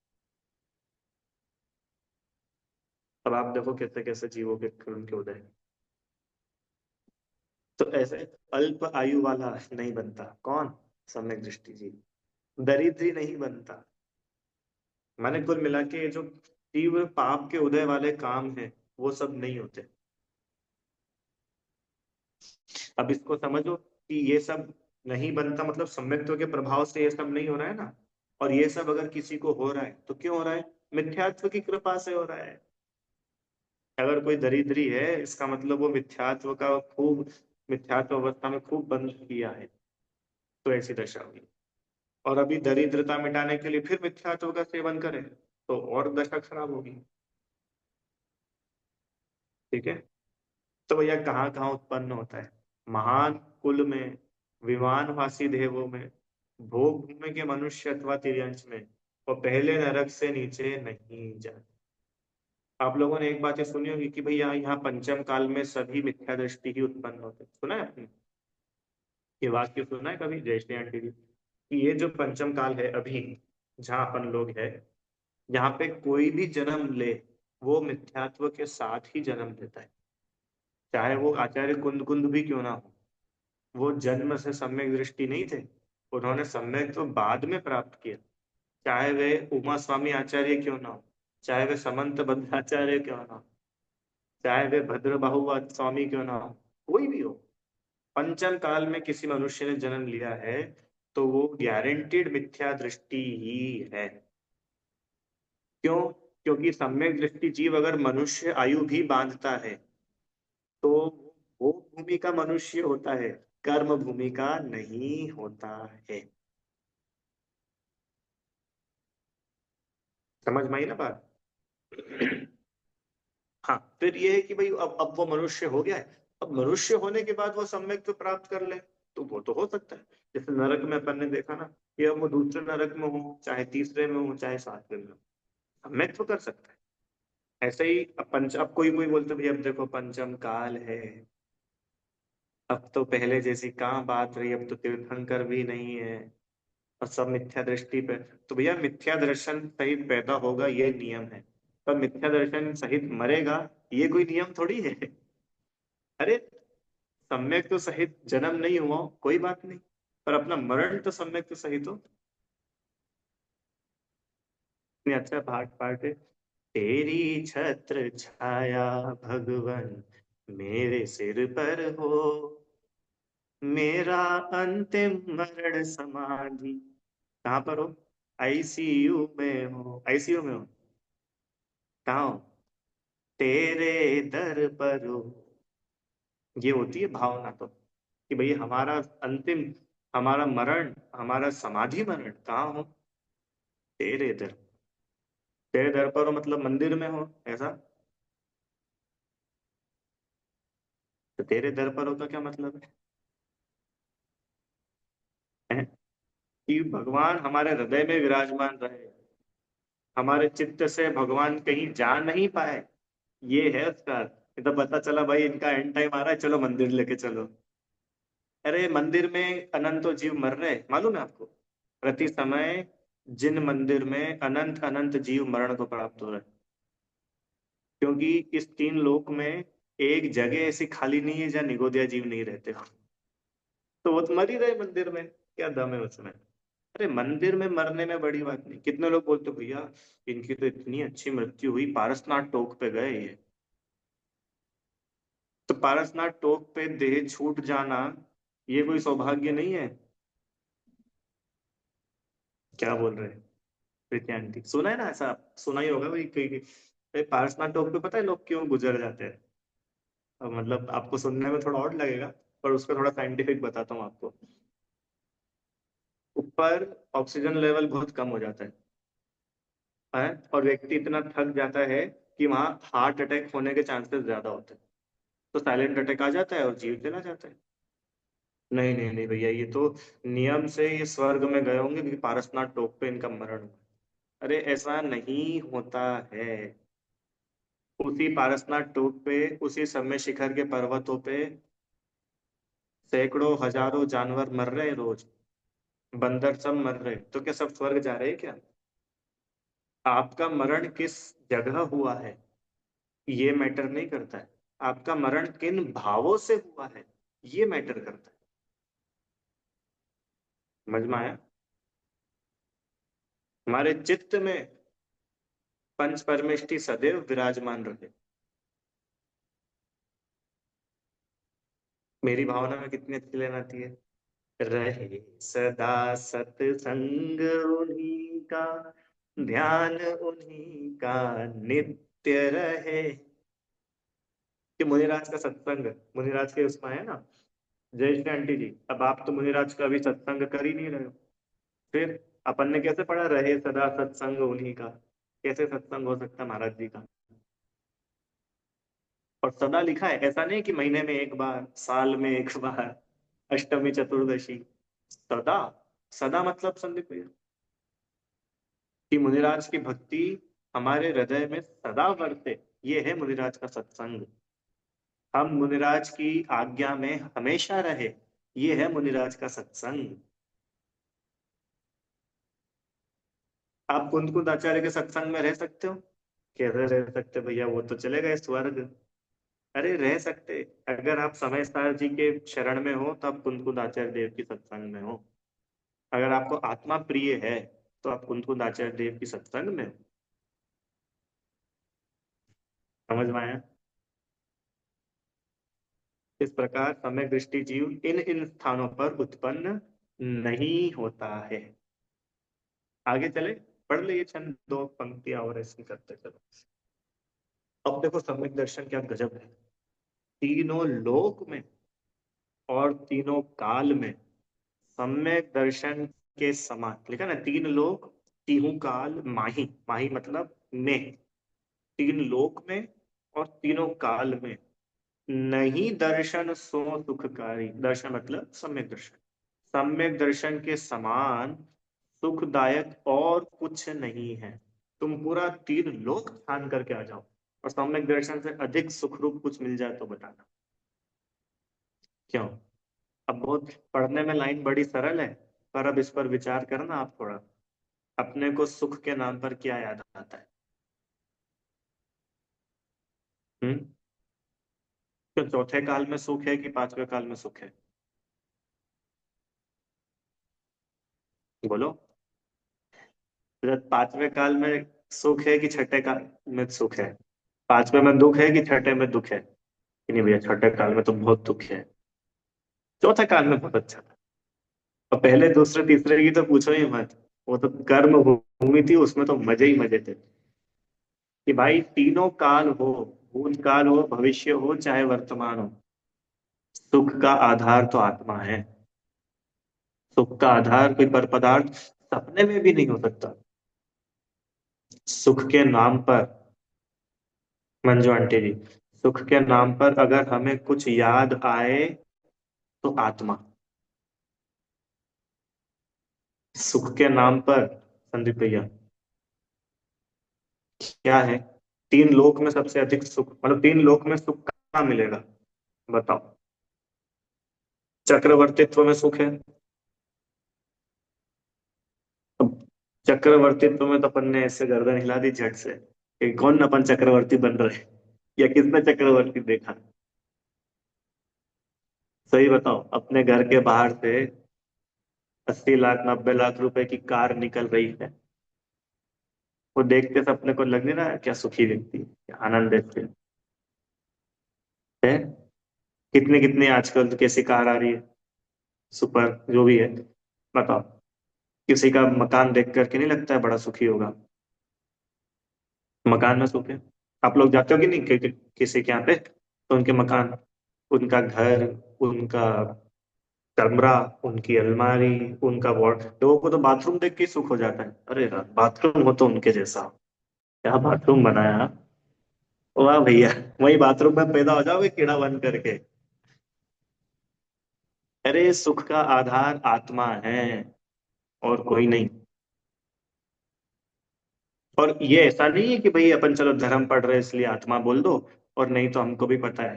अब आप देखो कैसे कैसे जीवों के करुण के उदय। तो ऐसे अल्प आयु वाला नहीं बनता कौन? सम्यक दृष्टि जीव। दरिद्री नहीं बनता। माने कुल मिला के जो तीव्र पाप के उदय वाले काम है वो सब नहीं होते। अब इसको समझो कि ये सब नहीं बनता, मतलब सम्यक्त्व के प्रभाव से ये सब नहीं हो रहा है ना। और ये सब अगर किसी को हो रहा है तो क्यों हो रहा है? मिथ्यात्व की कृपा से हो रहा है। अगर कोई दरिद्री है इसका मतलब वो मिथ्यात्व अवस्था में खूब बंद किया है, तो ऐसी दशा होगी। और अभी दरिद्रता मिटाने के लिए फिर मिथ्यात्व का सेवन करें तो और दशा खराब होगी। ठीक है। तो भैया कहाँ कहाँ उत्पन्न होता है? महान कुल में, विमानवासी देवों में, भोग भूमि के मनुष्य अथवा तिर्यंश में, और पहले नरक से नीचे नहीं जाते। आप लोगों ने एक बात ये सुनी होगी कि भैया यहाँ पंचम काल में सभी मिथ्या दृष्टि ही उत्पन्न होते हैं। सुना है आपने? ये वाक्य सुना है कभी जयश्री आंटी जी कि ये जो पंचम काल है अभी जहाँ अपन लोग है, यहाँ पे कोई भी जन्म ले वो मिथ्यात्व के साथ ही जन्म लेता है। चाहे वो आचार्य कुंद कुंद भी क्यों ना हो, वो जन्म से सम्यक दृष्टि नहीं थे, उन्होंने सम्यक तो बाद में प्राप्त किया। चाहे वे उमा स्वामी आचार्य क्यों ना हो, चाहे वे समंत भद्राचार्य क्यों ना हो, चाहे वे भद्रबाहु स्वामी क्यों ना हो, कोई भी हो, पंचम काल में किसी मनुष्य ने जन्म लिया है तो वो गारंटीड मिथ्या दृष्टि ही है। क्यों? क्योंकि सम्यक दृष्टि जीव अगर मनुष्य आयु भी बांधता है तो वो भूमि का मनुष्य होता है, कर्म भूमि का नहीं होता है। समझ में आई ना बात? हाँ, फिर ये है कि भाई अब वो मनुष्य हो गया है, अब मनुष्य होने के बाद वो सम्यक तो प्राप्त कर ले, तो वो तो हो सकता है। जैसे नरक में अपन ने देखा ना कि अब वो दूसरे नरक में हो, चाहे तीसरे में हो, चाहे सातवें में हो, सम्यक तो कर सकता है। ऐसे ही अब कोई कोई बोलते भाई अब देखो पंचम काल है, अब तो पहले जैसी कहाँ बात रही, अब तो तीर्थंकर भी नहीं है और सब मिथ्या दृष्टि पे। तो भैया मिथ्या दर्शन सहित पैदा होगा ये नियम है, पर मिथ्या दर्शन सहित मरेगा ये कोई नियम थोड़ी है। अरे सम्यक तो सहित जन्म नहीं हुआ कोई बात नहीं, पर अपना मरण तो सम्यक तो सहित हो। इतने अच्छा भाग पाठ है। तेरी छत्र छाया भगवन मेरे सिर पर हो, मेरा अंतिम मरण समाधि कहाँ पर हो? आईसीयू में हो। आईसीयू में हो? कहाँ हो? तेरे दर पर हो। ये होती है भावना तो, कि भाई हमारा अंतिम, हमारा मरण, हमारा समाधि मरण कहाँ हो? तेरे दर। तेरे दर पर हो मतलब मंदिर में हो ऐसा? तो तेरे दर पर हो का क्या मतलब है? कि भगवान हमारे हृदय में विराजमान रहे, हमारे चित्त से भगवान कहीं जा नहीं पाए, ये है उसका अर्थ। नहीं तो पता चला भाई इनका एंड टाइम आ रहा है, चलो मंदिर लेके चलो। अरे मंदिर में अनंतो जीव मर रहे, मालूम है आपको? प्रति समय जिन मंदिर में अनंत अनंत जीव मरण को प्राप्त हो रहे हैं, क्योंकि इस तीन लोक में एक जगह ऐसी खाली नहीं है जहाँ निगोदिया जीव नहीं रहते हो। तो वो तो मर ही रहे मंदिर में, क्या दम है उसमें? अरे मंदिर में मरने में बड़ी बात नहीं। कितने लोग बोलते भैया इनकी तो इतनी अच्छी मृत्यु हुई, पारसनाथ टोक पे गए ये। तो पारसनाथ टोक पे देह छूट जाना ये कोई सौभाग्य नहीं है? क्या बोल रहे हैं? क्रिश्चियनिटी सुना है ना ऐसा, सुना ही होगा भाई पारसनाथ टोक पे पता है लोग क्यों गुजर जाते हैं? मतलब आपको सुनने में थोड़ा और लगेगा, पर उसका थोड़ा साइंटिफिक बताता हूँ आपको। ऊपर ऑक्सीजन लेवल बहुत कम हो जाता है, और व्यक्ति इतना थक जाता है कि वहां हार्ट अटैक होने के चांसेस ज्यादा होते हैं, तो साइलेंट अटैक आ जाता है और जीव चला जाता है। नहीं नहीं नहीं भैया, ये तो नियम से ये स्वर्ग में गए होंगे, क्योंकि पारसनाथ टोक पे इनका मरण हुआ। अरे ऐसा नहीं होता है। उसी पारसनाथ टोक पे, उसी समय शिखर के पर्वतों पे सैकड़ों हजारों जानवर मर रहे हैं रोज, बंदर सब मर रहे हैं, तो क्या सब स्वर्ग जा रहे हैं क्या? आपका मरण किस जगह हुआ है ये मैटर नहीं करता है, आपका मरण किन भावों से हुआ है ये मैटर करता है। समझ में आया? हमारे चित्त में पंच परमेष्टि सदैव विराजमान रहे। मेरी भावना में कितनी अच्छी लेना आती है। रहे सदा सत्संग उन्हीं का, ध्यान उन्हीं का नित्य रहे। कि मुनिराज का सत्संग, मुनिराज के उसमें है ना। जय श्री आंटी जी, अब आप तो मुनिराज का अभी सत्संग कर ही नहीं रहे हो, फिर अपन ने कैसे पढ़ा रहे सदा सत्संग उन्हीं का? कैसे सत्संग हो सकता है महाराज जी का? और सदा लिखा है, ऐसा नहीं कि महीने में एक बार, साल में एक बार, अष्टमी चतुर्दशी। सदा, सदा मतलब संदीप भैया कि मुनिराज की भक्ति हमारे हृदय में सदा बरते, ये है मुनिराज का सत्संग। हम मुनिराज की आज्ञा में हमेशा रहे, ये है मुनिराज का सत्संग। आप कुंद कुंद आचार्य के सत्संग में रह सकते हो? कैसे रह सकते भैया, वो तो चले गए स्वर्ग। अरे रह सकते, अगर आप समय सार जी के शरण में हो तो आप कुंद कुंद आचार्य देव की सत्संग में हो। अगर आपको आत्मा प्रिय है तो आप कुंद कुंद आचार्य देव की सत्संग में हो। समझ में आया? इस प्रकार सम्यक दृष्टि जीव इन इन स्थानों पर उत्पन्न नहीं होता है। आगे चले, पढ़ लिए छंद दो पंक्तियां और ऐसे करते चलो। अब देखो सम्यक दर्शन क्या गजब है। तीनों लोक में और तीनों काल में सम्यक दर्शन के समान लिखा ना। तीन लोक, तीहू काल, माही, माही मतलब में, तीन लोक में और तीनों काल में नहीं दर्शन सो सुखकारी। दर्शन मतलब सम्यक दर्शन, सम्यक दर्शन के समान सुखदायक और कुछ नहीं है। तुम पूरा तीन लोक ध्यान करके आ जाओ और सम्यक दर्शन से अधिक सुखरूप कुछ मिल जाए तो बताना। क्यों? अब बहुत पढ़ने में लाइन बड़ी सरल है, पर अब इस पर विचार करना आप थोड़ा। अपने को सुख के नाम पर क्या याद आता है? हम्म? तो चौथे काल में सुख है कि पांचवें काल में सुख है? बोलो। तो पांचवें काल में सुख है कि छठे काल में सुख है? पांचवें में दुख है कि छठे में दुख है? कि नहीं भैया, छठे काल में तो बहुत दुख है, चौथे काल में बहुत अच्छा था। और पहले दूसरे तीसरे की तो पूछो ही मत, वो तो कर्म भूमि थी, उसमें तो मजे ही मजे थे। कि भाई तीनों काल हो, भूतकाल हो, भविष्य हो, चाहे वर्तमान हो, सुख का आधार तो आत्मा है। सुख का आधार कोई पर पदार्थ सपने में भी नहीं हो सकता। सुख के नाम पर, मंजू आंटी जी, सुख के नाम पर अगर हमें कुछ याद आए तो आत्मा। सुख के नाम पर संदीप भैया क्या है? तीन लोक में सबसे अधिक सुख, मतलब तीन लोक में सुख कहाँ मिलेगा बताओ? चक्रवर्तित्व में सुख है। अब चक्रवर्तित्व में तो अपन ने ऐसे गर्दन हिला दी झट से कि कौन अपन चक्रवर्ती बन रहे हैं, या किसने चक्रवर्ती देखा? सही बताओ, अपने घर के बाहर से 80 लाख 90 लाख रुपए की कार निकल रही है, वो देखते से अपने को लग नहीं रहा है क्या सुखी व्यक्ति, क्या आनंद देते है? कितने कितने आजकल तो कैसी कार आ रही है, सुपर जो भी है, बताओ। किसी का मकान देख करके नहीं लगता है बड़ा सुखी होगा? मकान में सुख है। आप लोग जाते हो कि नहीं किसी के यहाँ पे, तो उनके मकान, उनका घर, उनका कमरा, उनकी अलमारी, उनका वार्ड, लोगों को तो बाथरूम देख के ही सुख हो जाता है। अरे यार बाथरूम हो तो उनके जैसा, क्या बाथरूम बनाया। वाह भैया, वही बाथरूम में पैदा हो जाओगे कीड़ा बन करके। अरे सुख का आधार आत्मा है, और कोई नहीं। और ये ऐसा नहीं है कि भाई अपन चलो धर्म पढ़ रहे हैं इसलिए आत्मा बोल दो, और नहीं तो हमको भी पता है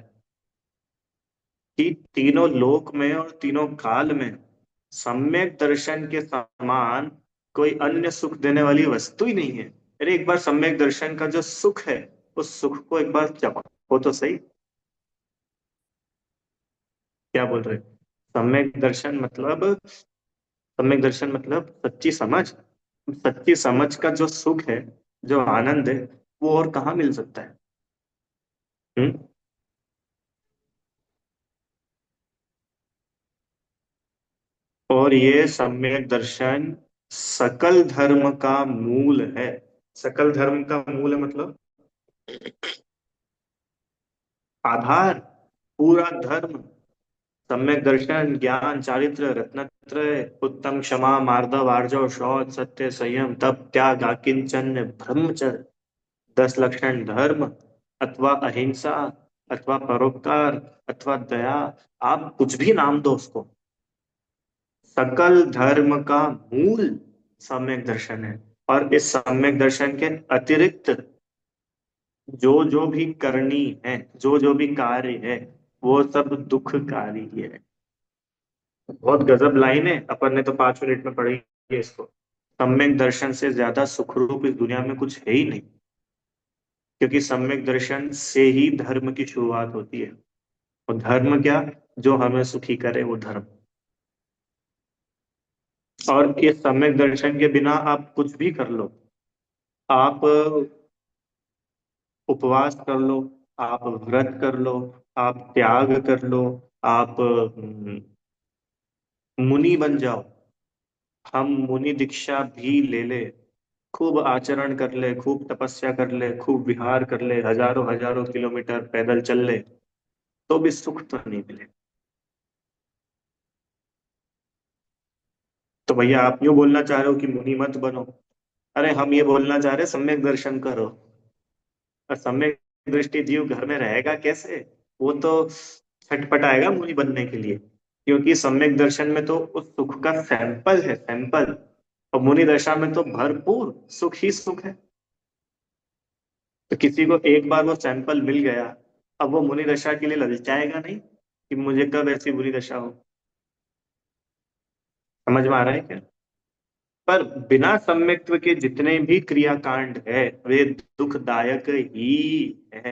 कि तीनों लोक में और तीनों काल में सम्यक दर्शन के समान कोई अन्य सुख देने वाली वस्तु ही नहीं है। अरे एक बार सम्यक दर्शन का जो सुख है, उस सुख को एक बार चखो तो सही। क्या बोल रहे हैं? सम्यक दर्शन मतलब, सम्यक दर्शन मतलब सच्ची समझ। सच्ची समझ का जो सुख है, जो आनंद है, वो और कहाँ मिल सकता है? हम्म। और ये सम्यक दर्शन सकल धर्म का मूल है। सकल धर्म का मूल है मतलब आधार, पूरा धर्म। सम्यक दर्शन ज्ञान चारित्र रत्नत्रय उत्तम क्षमा मार्दव आर्जव शौच सत्य संयम तप त्याग आकिंचन ब्रह्मचर्य 10 लक्षण धर्म, अथवा अहिंसा, अथवा परोपकार, अथवा दया, आप कुछ भी नाम दो उसको, सकल धर्म का मूल सम्यक दर्शन है। और इस सम्यक दर्शन के अतिरिक्त जो जो भी करनी है, जो जो भी कार्य है, वो सब दुखकारी है। बहुत गजब लाइन है, अपन ने तो 5 मिनट में पढ़ी है इसको। सम्यक दर्शन से ज्यादा सुखरूप इस दुनिया में कुछ है ही नहीं, क्योंकि सम्यक दर्शन से ही धर्म की शुरुआत होती है। और धर्म क्या? जो हमें सुखी करे वो धर्म। और इस सम्यक दर्शन के बिना आप कुछ भी कर लो, आप उपवास कर लो, आप व्रत कर लो, आप त्याग कर लो, आप मुनि बन जाओ, हम मुनि दीक्षा भी ले ले, खूब आचरण कर ले, खूब तपस्या कर ले, खूब विहार कर ले, हजारों हजारों किलोमीटर पैदल चल ले, तो भी सुख तो नहीं मिले। तो भैया आप यूं बोलना चाह रहे हो कि मुनि मत बनो? अरे हम ये बोलना चाह रहे सम्यक दर्शन करो। और सम्यक दृष्टि जीव घर में रहेगा कैसे? वो तो छटपटाएगा मुनि बनने के लिए, क्योंकि सम्यक दर्शन में तो उस सुख का सैंपल है, सैंपल। और मुनि दशा में तो भरपूर सुख ही सुख है। तो किसी को एक बार वो सैंपल मिल गया, अब वो मुनि दशा के लिए ललचाएगा नहीं कि मुझे कब ऐसी बुरी दशा हो। समझ में आ रहा है क्या? पर बिना सम्यक्त्व के जितने भी क्रियाकांड है वे दुखदायक ही है।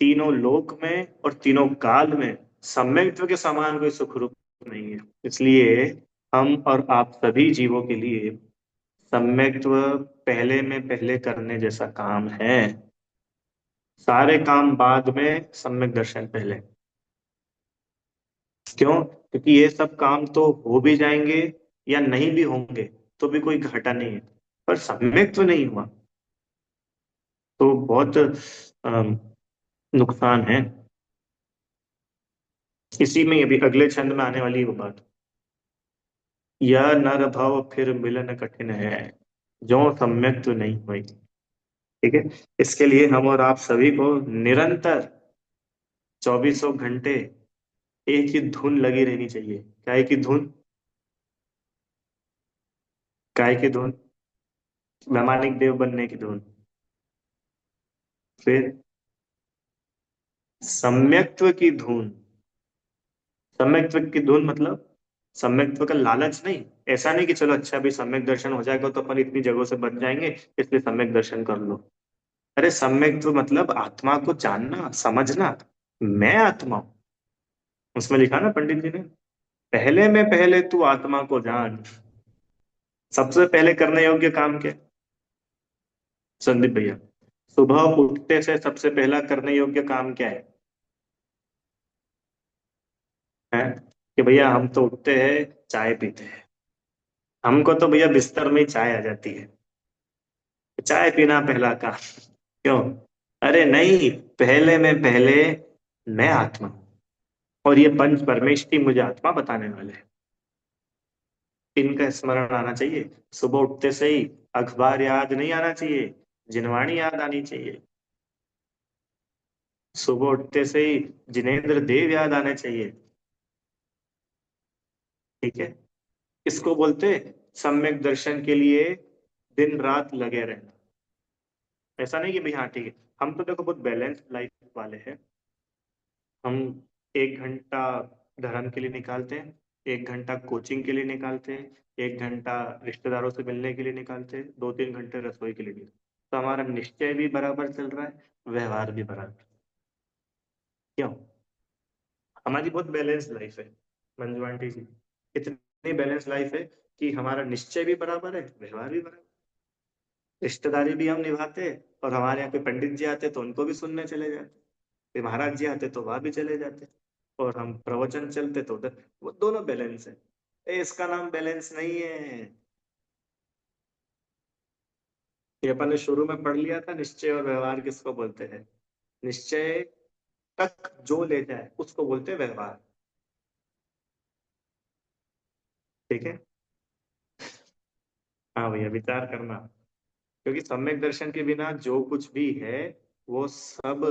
तीनों लोक में और तीनों काल में सम्यक्त्व के समान कोई सुखरूप नहीं है। इसलिए हम और आप सभी जीवों के लिए सम्यक्त्व पहले में पहले करने जैसा काम है। सारे काम बाद में, सम्यक दर्शन पहले। क्यों? क्योंकि ये सब काम तो हो भी जाएंगे या नहीं भी होंगे, तो भी कोई घाटा नहीं है। पर सम्यक्त्व नहीं हुआ तो बहुत अम, नुकसान है। इसी में अभी अगले छंद में आने वाली वो बात, यह नर भव फिर मिलन कठिन है, जो सम्यक्त्व नहीं हुई। ठीक है। इसके लिए हम और आप सभी को निरंतर 24 घंटे एक ही धुन लगी रहनी चाहिए। काय की धुन? काय की धुन? वैमानिक देव बनने की धुन। फिर सम्यक्त्व की धुन। सम्यक्त्व की धुन मतलब सम्यक्त्व का लालच नहीं। ऐसा नहीं कि चलो अच्छा भी सम्यक दर्शन हो जाएगा तो अपन इतनी जगहों से बच जाएंगे, इसलिए सम्यक दर्शन कर लो। अरे सम्यक्त्व मतलब आत्मा को जानना, समझना। मैं आत्मा हूं। उसमें लिखा ना पंडित जी ने, पहले में पहले तू आत्मा को जान। सबसे पहले करने योग्य काम क्या है, संदीप भैया? सुबह उठते से सबसे पहला करने योग्य काम क्या है? कि भैया हम तो उठते हैं, चाय पीते हैं। हमको तो भैया बिस्तर में ही चाय आ जाती है। चाय पीना पहला काम। क्यों? अरे नहीं, पहले में पहले मैं आत्मा हूं, और ये पंच परमेष्टि मुझे आत्मा बताने वाले हैं। इनका स्मरण आना चाहिए। सुबह उठते से ही अखबार याद नहीं आना चाहिए, जिनवाणी याद आनी चाहिए। सुबह उठते से ही जिनेंद्र देव याद आने चाहिए। ठीक है, इसको बोलते सम्यक दर्शन के लिए दिन रात लगे रहना। ऐसा नहीं कि भाई हाँ ठीक है, हम तो देखो बहुत बैलेंस लाइफ वाले हैं। हम 1 घंटा धर्म के लिए निकालते हैं, 1 घंटा कोचिंग के लिए निकालते हैं, 1 घंटा रिश्तेदारों से मिलने के लिए निकालते हैं, 2-3 घंटे रसोई के लिए निकालते हैं। तो हमारा निश्चय भी बराबर चल रहा है, व्यवहार भी बराबर। क्यों? हमारी बहुत बैलेंस लाइफ है मंजू आंटी जी। इतनी बैलेंस लाइफ है कि हमारा निश्चय भी बराबर है, व्यवहार भी बराबर, रिश्तेदारी भी हम निभाते हैं, और हमारे यहाँ पे पंडित जी आते तो उनको भी सुनने चले जाते, फिर महाराज जी आते तो वहां भी चले जाते, और हम प्रवचन चलते तो उधर। वो दोनों बैलेंस है। इसका नाम बैलेंस नहीं है। ये अपन ने शुरू में पढ़ लिया था, निश्चय और व्यवहार किसको बोलते हैं। निश्चय तक जो ले जाए उसको बोलते हैं व्यवहार। ठीक है। हाँ भैया, विचार करना, क्योंकि सम्यक दर्शन के बिना जो कुछ भी है वो सब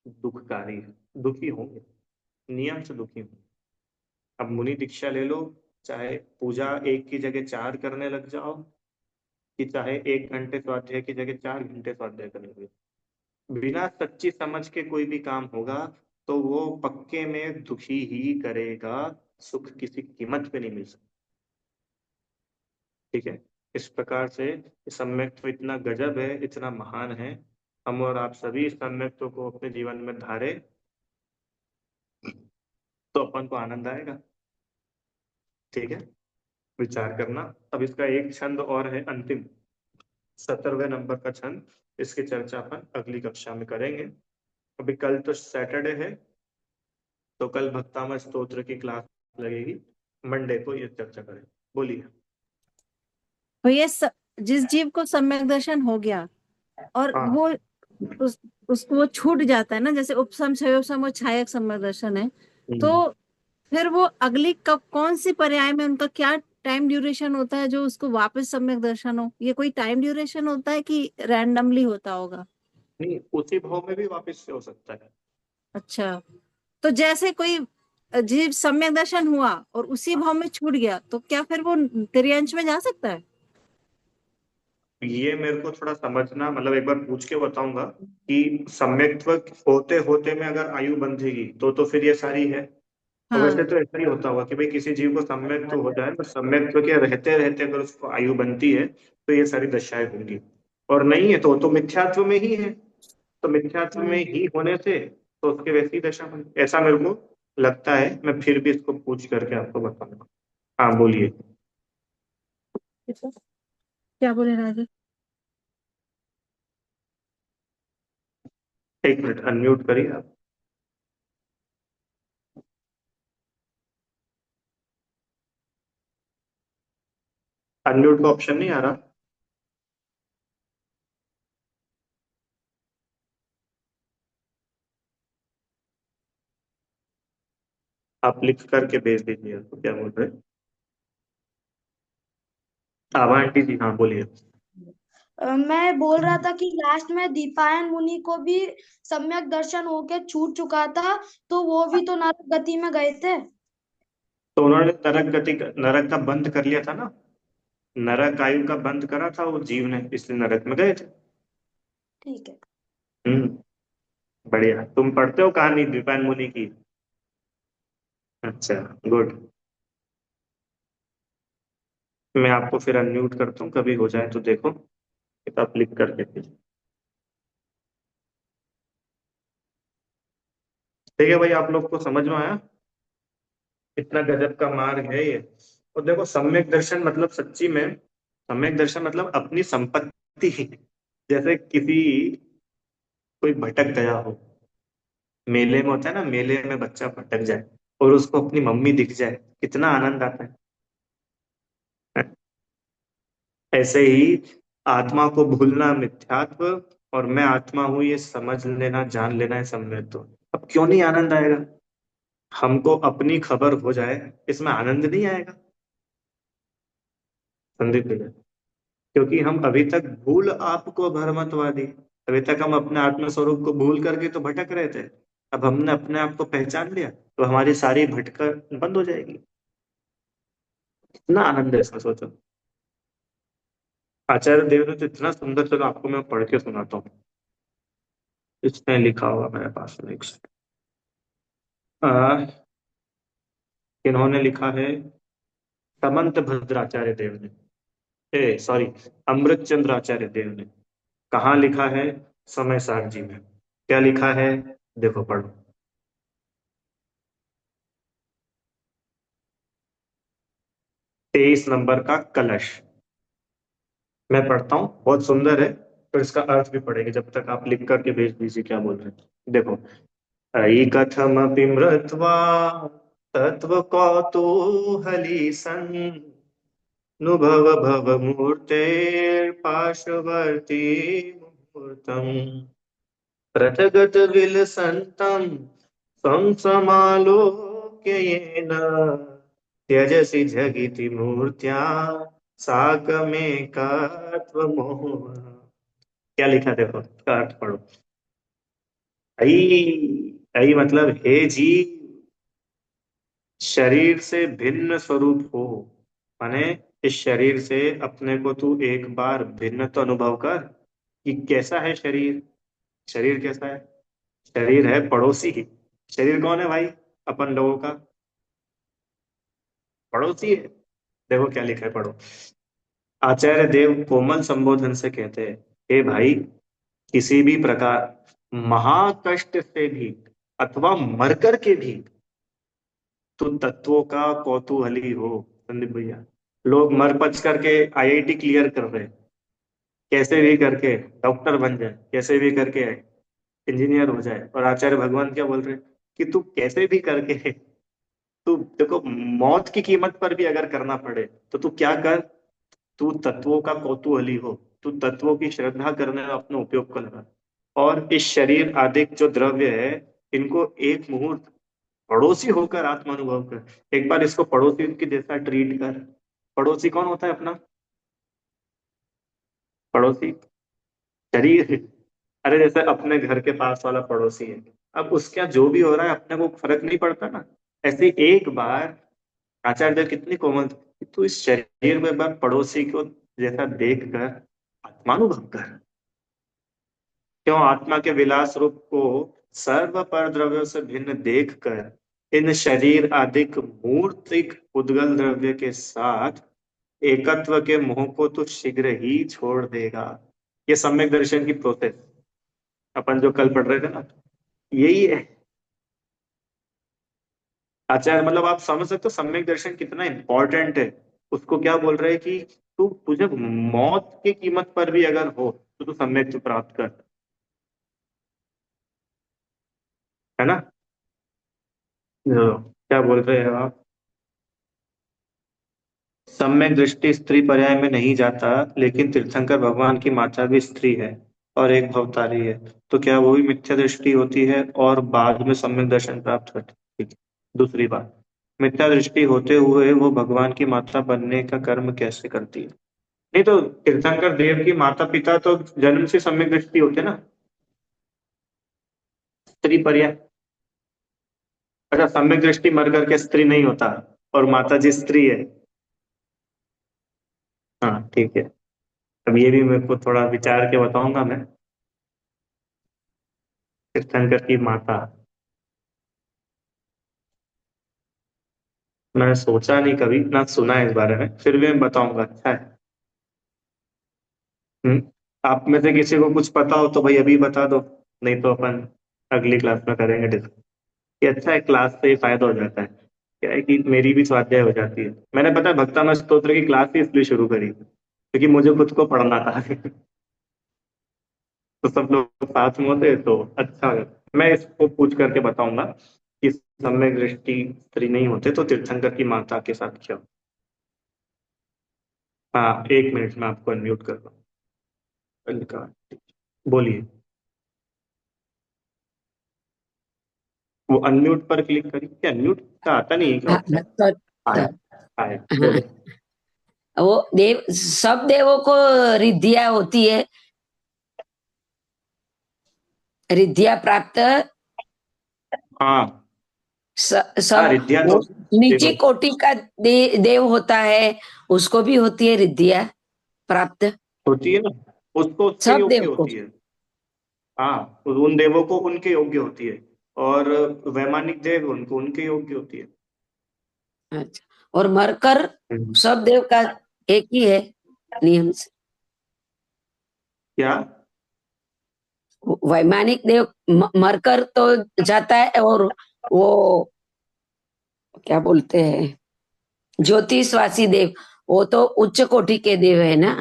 दुखकारी है, दुखी होंगे, नियम से दुखी होंगे। अब मुनि दीक्षा ले लो, चाहे पूजा एक की जगह 4 करने लग जाओ, कि चाहे 1 घंटे स्वाध्याय की जगह 4 घंटे स्वाध्याय करने लगे, बिना सच्ची समझ के कोई भी काम होगा तो वो पक्के में दुखी ही करेगा। सुख किसी कीमत पे नहीं मिल सकता। ठीक है। इस प्रकार से सम्यक्त्व इतना गजब है, इतना महान है। हम और आप सभी इस सम्यक्त्व को अपने जीवन में धारे तो अपन को आनंद आएगा। ठीक है, विचार करना। अब इसका एक छंद और है अंतिम, 17वें नंबर का छंद। इसकी चर्चा अपन अगली कक्षा में करेंगे। अभी कल तो सैटरडे है, तो कल भक्तामय स्तोत्र की क्लास लगेगी, मंडे को ये चर्चा करें। बोलिए। तो ये जिस जीव को सम्यक दर्शन हो गया और हाँ। वो उसको वो छूट जाता है ना, जैसे उपसम क्षयोपसम और छायक सम्यक दर्शन है, तो हम्म। फिर वो अगली कब कौन सी पर्याय में उनका क्या टाइम ड्यूरेशन होता है जो उसको वापस सम्यक दर्शन हो? ये कोई टाइम ड्यूरेशन होता है कि रैंडमली होता होगा? नहीं, उसी भाव में भी वापस से हो सकता है। अच्छा, तो जैसे कोई जीव सम्यक दर्शन हुआ और उसी भाव में छूट गया, तो क्या फिर वो तिर्यंश में जा सकता है? ये मेरे को थोड़ा समझना, मतलब एक बार पूछ के बताऊंगा कि सम्यक्त्व होते होते में अगर आयु बंधेगी तो फिर ये सारी है। और वैसे हाँ। तो ऐसा ही होता हुआ कि भाई किसी जीव को सम्यक्त्व हो जाए, तो सम्यक्त्व के रहते रहते अगर उसको आयु बनती है तो ये सारी दशाएं होंगी। और नहीं है तो मिथ्यात्व में ही है। तो मिथ्यात्व में ही होने से तो उसके वैसी दशा होगी, ऐसा मेरे को लगता है। मैं फिर भी इसको पूछ करके आपको बताऊंगा। हाँ बोलिए। क्या बोले राजे? एक मिनट, अनम्यूट करिए आप। अनम्यूट का ऑप्शन नहीं आ रहा। आप लिख करके भेज दीजिए, तो क्या बोल रहे हैं। आभा आंटी जी, हाँ बोलिए। मैं बोल रहा था कि लास्ट में दीपायन मुनि को भी सम्यक दर्शन होके छूट चुका था, तो वो भी तो नरक गति में गए थे। तो उन्होंने नरक का बंद कर लिया था ना, नरक आयु का बंद करा था वो जीव ने, इसलिए नरक में गए थे। ठीक है। हम्म। बढ़िया, तुम पढ़ते हो कहानी दीपायन मुनि की? अच्छा, गुड। मैं आपको फिर अनम्यूट करता हूँ, कभी हो जाए तो देखो, किताब लिख करके फिर। ठीक है भाई, आप लोग को समझ में आया? इतना गजब का मार्ग है ये। और देखो, सम्यक दर्शन मतलब सच्ची में, सम्यक दर्शन मतलब अपनी संपत्ति। जैसे किसी, कोई भटक गया हो, मेले में होता है ना, मेले में बच्चा भटक जाए और उसको अपनी मम्मी दिख जाए, कितना आनंद आता है। ऐसे ही आत्मा को भूलना मिथ्यात्व, और मैं आत्मा हूं ये समझ लेना, जान लेना है सम्यक्त्व। अब क्यों नहीं आनंद आएगा? हमको अपनी खबर हो जाए, इसमें आनंद नहीं आएगा संदीप भैया? क्योंकि हम अभी तक भूल आपको भ्रमतवादी। अभी तक हम अपने आत्म स्वरूप को भूल करके तो भटक रहे थे। अब हमने अपने आप को पहचान लिया तो हमारी सारी भटकर बंद हो जाएगी। इतना आनंद है इसमें, सोचो। आचार्य देव ने तो इतना सुंदर, चलो आपको मैं पढ़ के सुनाता हूँ। इसमें लिखा हुआ मेरे पास में, एक second। इन्होंने लिखा है, समंत भद्राचार्य देव ने, ए सॉरी, अमृत चंद्र आचार्य देव ने। कहाँ लिखा है? समय सार जी में। क्या लिखा है? देखो पढ़ो। 23 नंबर का कलश। मैं पढ़ता हूँ, बहुत सुंदर है। तो इसका अर्थ भी पढ़ेंगे, जब तक आप लिख करके भेज दीजिए क्या बोल रहे हैं। देखो, अयि कथमपि मृत्वा तत्व कौतूहली सन् नुभव भव मूर्तेर्पार्श्ववर्ती मुहूर्तम् प्रथगत विलसन्तं स्वं समालोक्य येन त्यजसि जगिति मूर्त्या साकमेकत्वमोह। क्या लिखा, देखो इसका अर्थ पढ़ो। अई, अई मतलब हे जीव, शरीर से भिन्न स्वरूप हो। माने इस शरीर से अपने को तू एक बार भिन्न तो अनुभव कर कि कैसा है शरीर। शरीर कैसा है? शरीर है पड़ोसी। शरीर कौन है भाई? अपन लोगों का पड़ोसी है। देखो क्या लिखा है, पढ़ो। आचार्य देव कोमल संबोधन से कहते हैं, हे भाई, किसी भी प्रकार महाकष्ट से भी अथवा मरकर के भी तो तत्वों का कौतूहली हो। संदीप भैया, लोग मर पच करके आईआईटी क्लियर कर रहे हैं, कैसे भी करके डॉक्टर बन जाए, कैसे भी करके इंजीनियर हो जाए, और आचार्य भगवान क्या बोल रहे हैं कि तू कैसे भी करके, तू देखो, मौत की कीमत पर भी अगर करना पड़े तो तू क्या कर, तू तत्वों का कौतूहली हो, तू तत्वों की श्रद्धा करने में अपना उपयोग कर लगा। और इस शरीर आदि जो द्रव्य है, इनको एक मुहूर्त पड़ोसी होकर आत्मानुभव कर। एक बार इसको पड़ोसी के जैसा ट्रीट कर। पड़ोसी कौन होता है अपना? पड़ोसी शरीर। अरे जैसे अपने घर के पास वाला पड़ोसी है, अब उसका जो भी हो रहा है अपने को फर्क नहीं पड़ता ना। ऐसे एक बार आचार्य देव कितनी कोमल थे कि तू इस शरीर में एक बार पड़ोसी को जैसा देख कर आत्मानुभव कर। क्यों? आत्मा के विलास रूप को सर्व पर द्रव्यों से भिन्न देख कर इन शरीर आदिक मूर्तिक उद्गल द्रव्य के साथ एकत्व के मोह को तो शीघ्र ही छोड़ देगा। ये सम्यक दर्शन की प्रोसेस अपन जो कल पढ़ रहे थे ना, यही है। आचार्य मतलब आप समझ सकते हो सम्यक दर्शन कितना इंपॉर्टेंट है। उसको क्या बोल रहे हैं कि तू, तुझे मौत की कीमत पर भी अगर हो तो तू सम्यक तो प्राप्त कर, है ना? क्या बोल रहे हैं आप? सम्यक दृष्टि स्त्री पर्याय में नहीं जाता, लेकिन तीर्थंकर भगवान की माता भी स्त्री है और एक भवतारी है, तो क्या वो भी मिथ्या दृष्टि होती है और बाद में सम्यक दर्शन प्राप्त करती है? ठीक है। दूसरी बात, मिथ्या दृष्टि होते हुए वो भगवान की माता बनने का कर्म कैसे करती है? नहीं तो तीर्थंकर देव की माता पिता तो जन्म से सम्यक दृष्टि होते ना, स्त्री पर्याय। अच्छा, सम्यक दृष्टि मर करके स्त्री नहीं होता और माता जी स्त्री है। हाँ ठीक है। अब ये भी मेरे को थोड़ा विचार के बताऊंगा मैं। तीर्थंकर की माता, मैंने सोचा नहीं, कभी ना सुना है इस बारे में, फिर भी मैं बताऊंगा। अच्छा है। हम्म। आप में से किसी को कुछ पता हो तो भाई अभी बता दो, नहीं तो अपन अगली क्लास में करेंगे डिस्कस। ये अच्छा है, क्लास से ही फायदा हो जाता है। क्या है कि मेरी भी स्वाध्याय हो जाती है। मैंने पता है भक्तामृत स्तोत्र की क्लास ही इसलिए शुरू करी क्योंकि मुझे खुद को पढ़ना था। तो सब लोग साथ में होते तो अच्छा हो जाता। मैं इसको पूछ करके बताऊंगा कि सम्यक दृष्टि स्त्री नहीं होते तो तीर्थंकर की माता के साथ क्या हो। हाँ, एक मिनट में आपको अनम्यूट कर रहा हूँ। बोलिए। वो अनम्यूट पर क्लिक करिए। क्या अनम्यूट का आता नहीं है क्या हाँ, ऑप्शन? आया, आया, हाँ, बोलो। वो देव, सब देवों को रिद्धियां होती है। रिद्धिया प्राप्त हाँ हाँ, सब रिद्धिया वो तो नीचे देखो, कोटि का देव होता है, उसको भी होती है रिद्धिया प्राप्त, होती है ना, उसको उसके सब योग्य देव को। होती है। हाँ, उन देवों को उनके योग्य होती है, और वैमानिक देव उनको उनके योग्य होती है। अच्छा, और मरकर हम्म। सब देव का एक ही है नियम से। क्या? वैमानिक देव मरकर तो जाता है, और वो क्या बोलते हैं ज्योतिषवासी देव, वो तो उच्च कोटि के देव है ना।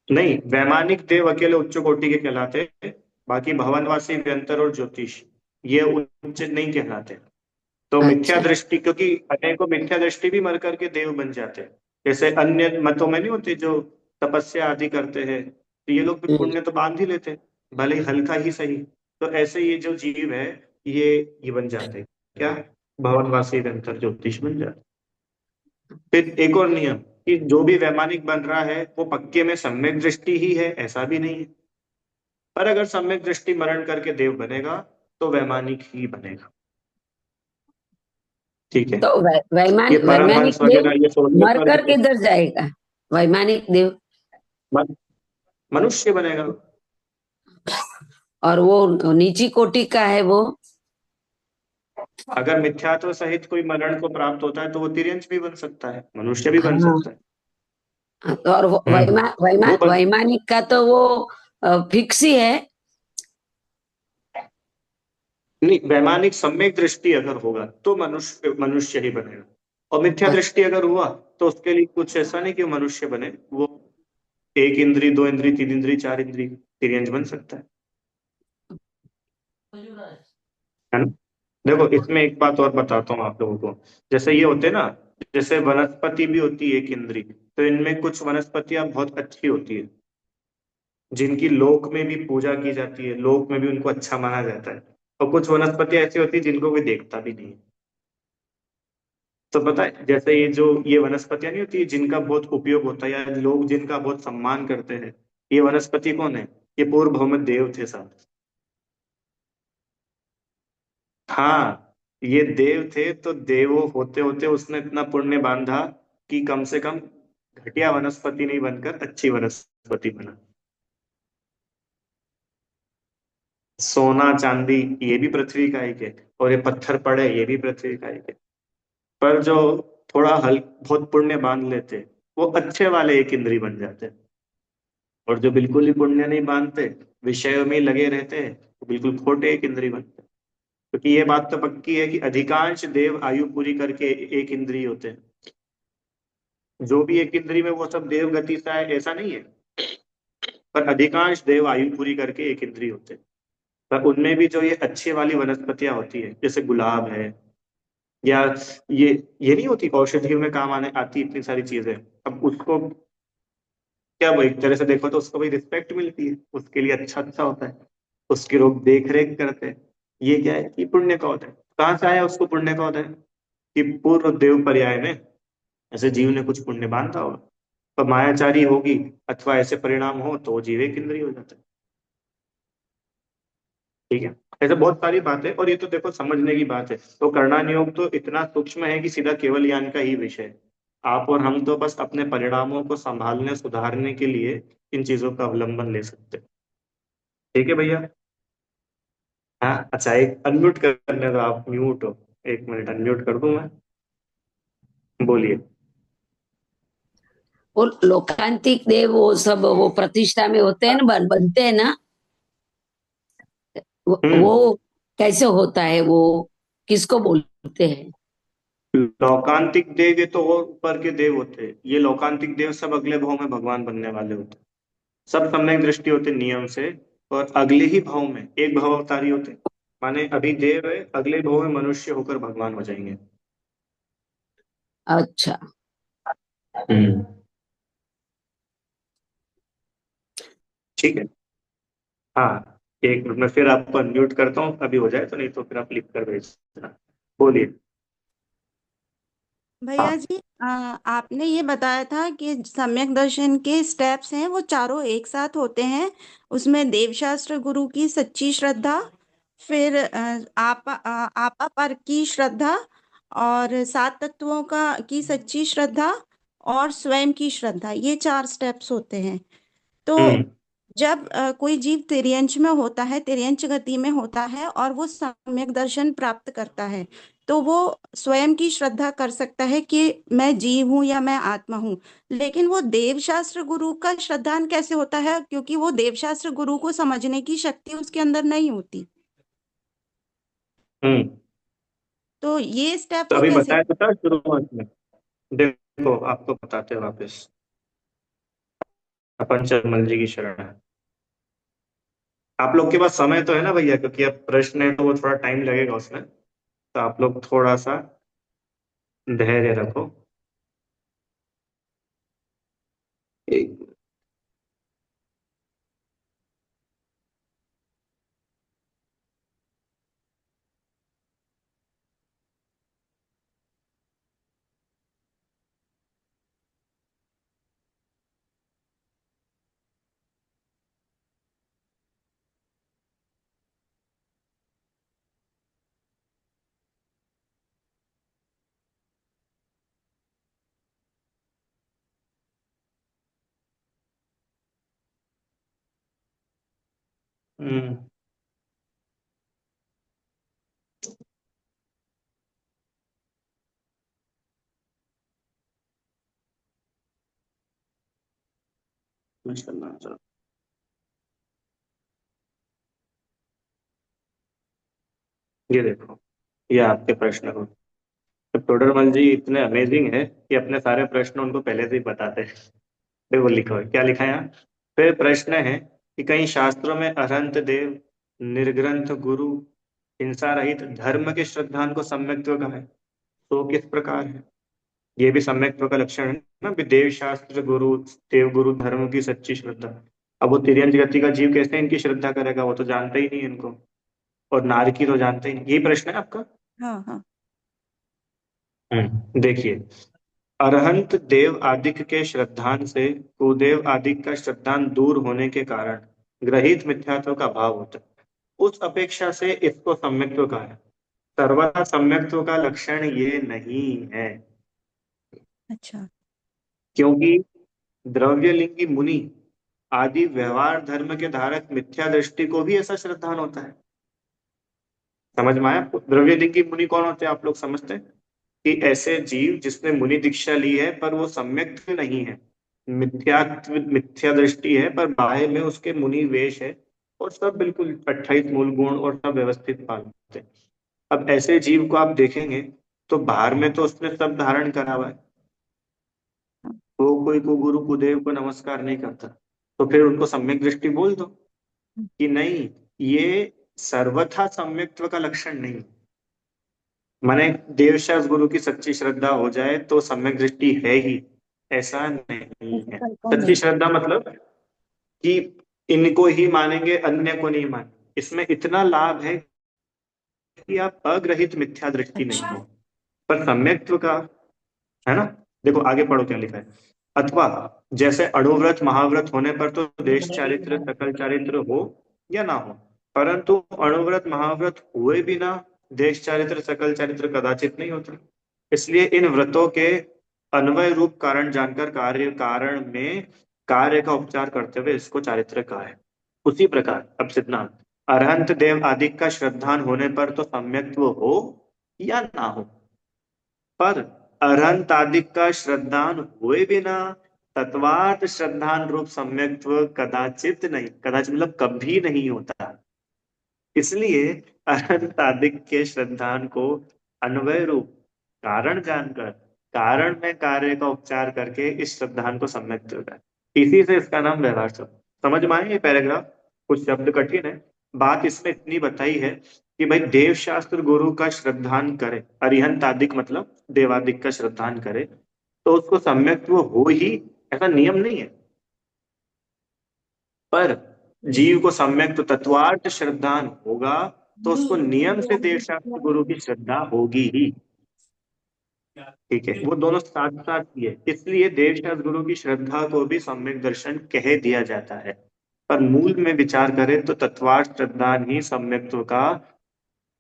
नहीं, वैमानिक देव अकेले उच्च कोटि के कहलाते हैं, बाकी भवनवासी, व्यंतर और ज्योतिष ये उच्च नहीं कहलाते। तो मिथ्या अच्छा। दृष्टि, क्योंकि अनेकों मिथ्या दृष्टि भी मर करके देव बन जाते हैं। जैसे अन्य मतों में नहीं होते जो तपस्या आदि करते हैं, तो ये लोग भी हम्म, पुण्य तो बांध ही लेते हैं, भले ही हल्का ही सही। तो ऐसे ये जो जीव है, ये बन जाते हैं क्या? भवनवासी, व्यंतर, ज्योतिष बन जाते हैं। फिर एक और नियम, कि जो भी वैमानिक बन रहा है वो पक्के में सम्यक दृष्टि ही है, ऐसा भी नहीं है। पर अगर सम्यक दृष्टि मरण करके देव बनेगा तो वैमानिक ही बनेगा। ठीक है। तो ये वैमानिक परमहंस देव वगैरह ये सोलहवें मरकर स्वर्ग किधर जाएगा? वैमानिक देव में मनुष्य बनेगा। और वो नीची कोटि का है वो। अगर मिथ्यात्व सहित कोई मरण को प्राप्त होता है तो वो तिर्यंच भी बन सकता है, मनुष्य भी बन हाँ, सकता है। तो और वो बन वैमानिक का तो वो फिक्स ही है। नहीं, वैमानिक सम्यक दृष्टि अगर होगा तो मनुष्य मनुष्य ही बनेगा, और मिथ्या दृष्टि अगर हुआ तो उसके लिए कुछ ऐसा नहीं कि वो मनुष्य बने, वो एक इंद्री, दो इंद्री, तीन इंद्री, चार इंद्री, तिर्यंच बन सकता है ना। देखो, इसमें एक बात और बताता हूँ आप लोगों को। जैसे ये होते हैं ना, जैसे वनस्पति भी होती है एक इंद्री, तो इनमें कुछ वनस्पतियां बहुत अच्छी होती है, जिनकी लोक में भी पूजा की जाती है, लोक में भी उनको अच्छा माना जाता है। और कुछ वनस्पतियां ऐसी होती है जिनको कोई देखता भी नहीं है। तो पता है, जैसे ये वनस्पतियां नहीं होती जिनका बहुत उपयोग होता है या लोग जिनका बहुत सम्मान करते हैं, ये वनस्पति कौन है? ये पूर्व भौम देव थे साहब। हाँ, ये देव थे, तो देव होते होते उसने इतना पुण्य बांधा कि कम से कम घटिया वनस्पति नहीं बनकर अच्छी वनस्पति बना। सोना चांदी ये भी पृथ्वी का ही है, और ये पत्थर पड़े ये भी पृथ्वी का ही है। पर जो थोड़ा बहुत पुण्य बांध लेते, वो अच्छे वाले एक इंद्री बन जाते। और जो बिल्कुल ही पुण्य नहीं बांधते, विषयों में ही लगे रहते, वो बिल्कुल खोटे एक इंद्री बनते। क्योंकि ये बात तो पक्की है कि अधिकांश देव आयु पूरी करके एक इंद्री होते हैं। जो भी एक इंद्री में वो सब देव गति से है ऐसा नहीं है, पर अधिकांश देव आयु पूरी करके एक इंद्री होते हैं। पर उनमें भी जो ये अच्छी वाली वनस्पतियां होती है, जैसे गुलाब है, या ये ये नहीं होती औषधियों में काम आने आती इतनी सारी चीजें, अब उसको क्या, वो एक तरह से देखो तो उसको भी रिस्पेक्ट मिलती है, उसके लिए अच्छा अच्छा होता है, उसकी लोग देख रेख करते हैं। ये क्या है कि पुण्य का होता है। कहाँ से आया उसको पुण्य का होता है? कि पूर्व देव पर्याय में ऐसे जीव ने कुछ पुण्य बांधा होगा, तो मायाचारी होगी अथवा ऐसे परिणाम हो तो वो जीव एक इंद्रिय हो जाता है। ठीक है। ऐसे बहुत सारी बातें, और ये तो देखो समझने की बात है। तो करणान योग तो इतना सूक्ष्म है कि सीधा केवल ज्ञान का ही विषय है। आप और हम तो बस अपने परिणामों को संभालने सुधारने के लिए इन चीजों का अवलंबन ले सकते हैं। ठीक है भैया। हाँ, अच्छा, एक अनम्यूट करने दो, आप म्यूट हो। एक मिनट, अनम्यूट कर दूं मैं। बोलिए। वो लोकांतिक देव वो सब वो प्रतिष्ठा में होते हैं ना, बनते हैं ना। हम्म। वो कैसे होता है, वो किसको बोलते हैं? लौकांतिक देव ये तो और ऊपर के देव होते हैं, ये लौकांतिक देव सब अगले भाव में भगवान बनने वाले होते हैं। सब सम्यक दृष्टि होते नियम से, और अगले ही भाव में एक भाव अवतारी होते। माने अभी देव है, अगले भाव में मनुष्य होकर भगवान हो जाएंगे। अच्छा। हम्म। ठीक है। हाँ, एक मिनट में फिर आपको अनम्यूट करता हूँ, अभी हो जाए तो, नहीं तो फिर आप लिख कर भेज देना। बोलिए। भैया हाँ। जी, आपने ये बताया था कि सम्यक दर्शन के स्टेप्स हैं वो चारों एक साथ होते हैं। उसमें देवशास्त्र गुरु की सच्ची श्रद्धा, फिर आपा पर की श्रद्धा, और सात तत्वों का की सच्ची श्रद्धा, और स्वयं की श्रद्धा, ये चार स्टेप्स होते हैं। तो हम्म जब कोई जीव तिर्यंच में होता है, तिर्यंच गति में होता है, और वो सम्यक दर्शन प्राप्त करता है, तो वो स्वयं की श्रद्धा कर सकता है कि मैं जीव हूं या मैं आत्मा हूं। लेकिन वो देवशास्त्र गुरु का श्रद्धान कैसे होता है, क्योंकि वो देवशास्त्र गुरु को समझने की शक्ति उसके अंदर नहीं होती। हम्म तो ये स्टेप तो वो अभी कैसे। बताया तो था शुरुआत में। देखो आपको बताते हैं वापस। अपन चरमल जी की शरण है। आप लोग के पास समय तो है ना भैया, क्योंकि अब प्रश्न है तो वो थोड़ा टाइम लगेगा उसमें। तो आप लोग थोड़ा सा धैर्य रखो। एक हम्म चलो। ये देखो, ये आपके प्रश्न को। तो टोडरमल जी इतने अमेजिंग है कि अपने सारे प्रश्न उनको पहले से ही बताते हैं। देखो लिखो है क्या लिखा है यहाँ। फिर प्रश्न है कि कई शास्त्रों में अरहंत देव, निर्ग्रंथ गुरु, हिंसा रहित धर्म के श्रद्धान को सम्यक्त्व कहा है। तो किस प्रकार है। ये भी सम्यक्त्व का लक्षण है ना, भी देव शास्त्र गुरु, देव गुरु धर्म की सच्ची श्रद्धा। अब वो तिर्यंत गति का जीव कैसे इनकी श्रद्धा करेगा, वो तो जानता ही नहीं इनको। और नारकी तो जानते ही नहीं। यही प्रश्न है आपका। हाँ हाँ। देखिए, अरहंत देव आदिक के श्रद्धान से कुदेव आदिक का श्रद्धान दूर होने के कारण ग्रहित मिथ्यात्व का भाव होता है। उस अपेक्षा से इसको सम्यक्त्व कहा है। सर्वथा सम्यक्त्व का लक्षण ये नहीं है, अच्छा। क्योंकि द्रव्यलिंगी मुनि आदि व्यवहार धर्म के धारक मिथ्या दृष्टि को भी ऐसा श्रद्धान होता है। समझ में आया आपको। द्रव्यलिंगी मुनि कौन होते हैं आप लोग समझते हैं। कि ऐसे जीव जिसने मुनि दीक्षा ली है पर वो सम्यक नहीं है, मिथ्या दृष्टि है, पर बाह्य में उसके मुनि वेश है, और सब बिल्कुल 28 मूल गुण और सब व्यवस्थित पालते हैं। अब ऐसे जीव को आप देखेंगे तो बाहर में तो उसने सब धारण करा हुआ है, वो कोई को गुरु कुदेव को नमस्कार नहीं करता, तो फिर उनको सम्यक दृष्टि बोल दो कि नहीं, ये सर्वथा सम्यक्त्व का लक्षण नहीं। माने देवशास्त्र गुरु की सच्ची श्रद्धा हो जाए तो सम्यक दृष्टि है ही, ऐसा नहीं ऐसा है। कंफर्म सच्ची नहीं। श्रद्धा मतलब कि इनको ही मानेंगे, अन्य को नहीं मानेंगे। इसमें इतना लाभ है कि आप अग्रहित मिथ्या दृष्टि नहीं अच्छा। है, पर सम्यक्त्व का है ना। देखो आगे पढ़ो क्या लिखा है। अथवा जैसे अणुव्रत महाव्रत होने पर तो देश चारित्र सकल चारित्र हो या ना हो, परंतु अणुव्रत महाव्रत हुए बिना देश चारित्र सकल चारित्र कदाचित नहीं होता। इसलिए इन व्रतों के अन्वय रूप कारण जानकर कार्य कारण में कार्य का उपचार करते हुए इसको चारित्र कहा है। उसी प्रकार अब सिद्धांत, अरहंत देव आदि का श्रद्धान होने पर तो सम्यक्त्व हो या ना हो, पर अरहंत आदि का श्रद्धान हुए बिना तत्वार्थ श्रद्धान रूप सम्यक्त्व कदाचित नहीं, कदाचित मतलब कभी नहीं होता। इसलिए अरहंत आदि के श्रद्धान को अन्वय रूप कारण जानकर कारण में कार्य का उपचार करके इस श्रद्धान को सम्यक्त्व है। इसी से इसका नाम व्यवहार शब्द। समझ में आए ये पैराग्राफ। कुछ शब्द कठिन है। बात इसमें इतनी बताई है कि भाई देव शास्त्र गुरु का श्रद्धान करे, अरिहंत आदिक मतलब देवादिक का श्रद्धान करे, तो उसको सम्यक्त्व हो ही, ऐसा नियम नहीं है। पर जीव को सम्यक तो तत्वार्थ श्रद्धान होगा, तो उसको नियम से देव शास्त्र गुरु की श्रद्धा होगी ही। ठीक है, वो दोनों साथ साथ ही है, इसलिए देवशास्त्र गुरु की श्रद्धा को भी सम्यक दर्शन कह दिया जाता है। पर मूल में विचार करें तो तत्वार्थ श्रद्धा ही सम्यक्त्व का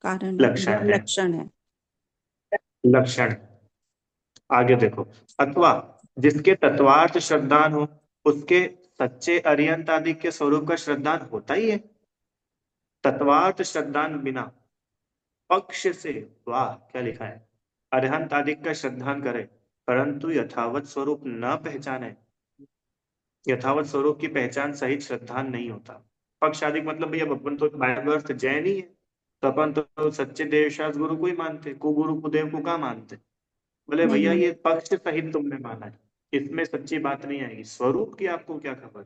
कारण लक्षण है। लक्षण है। लक्षण। आगे देखो, अथवा जिसके तत्वार्थ श्रद्धान हो उसके सच्चे अरिहंत आदि के स्वरूप का श्रद्धान होता ही है। तत्वार्थ श्रद्धान बिना पक्ष से, वाह क्या लिखा है, अरिहंत आदि का श्रद्धान करे परंतु यथावत स्वरूप न पहचाने, यथावत स्वरूप की पहचान सहित श्रद्धान नहीं होता। पक्ष आदि मतलब भैया अपन तो बाय बर्थ जैन ही है, तो अपन तो सच्चे देवशास्त्र गुरु को ही मानते, कुगुरु कुदेव को क्या मानते। बोले नहीं भैया मान ये पक्ष सहित तुमने माना है, इसमें सच्ची बात नहीं आएगी, स्वरूप की आपको क्या खबर।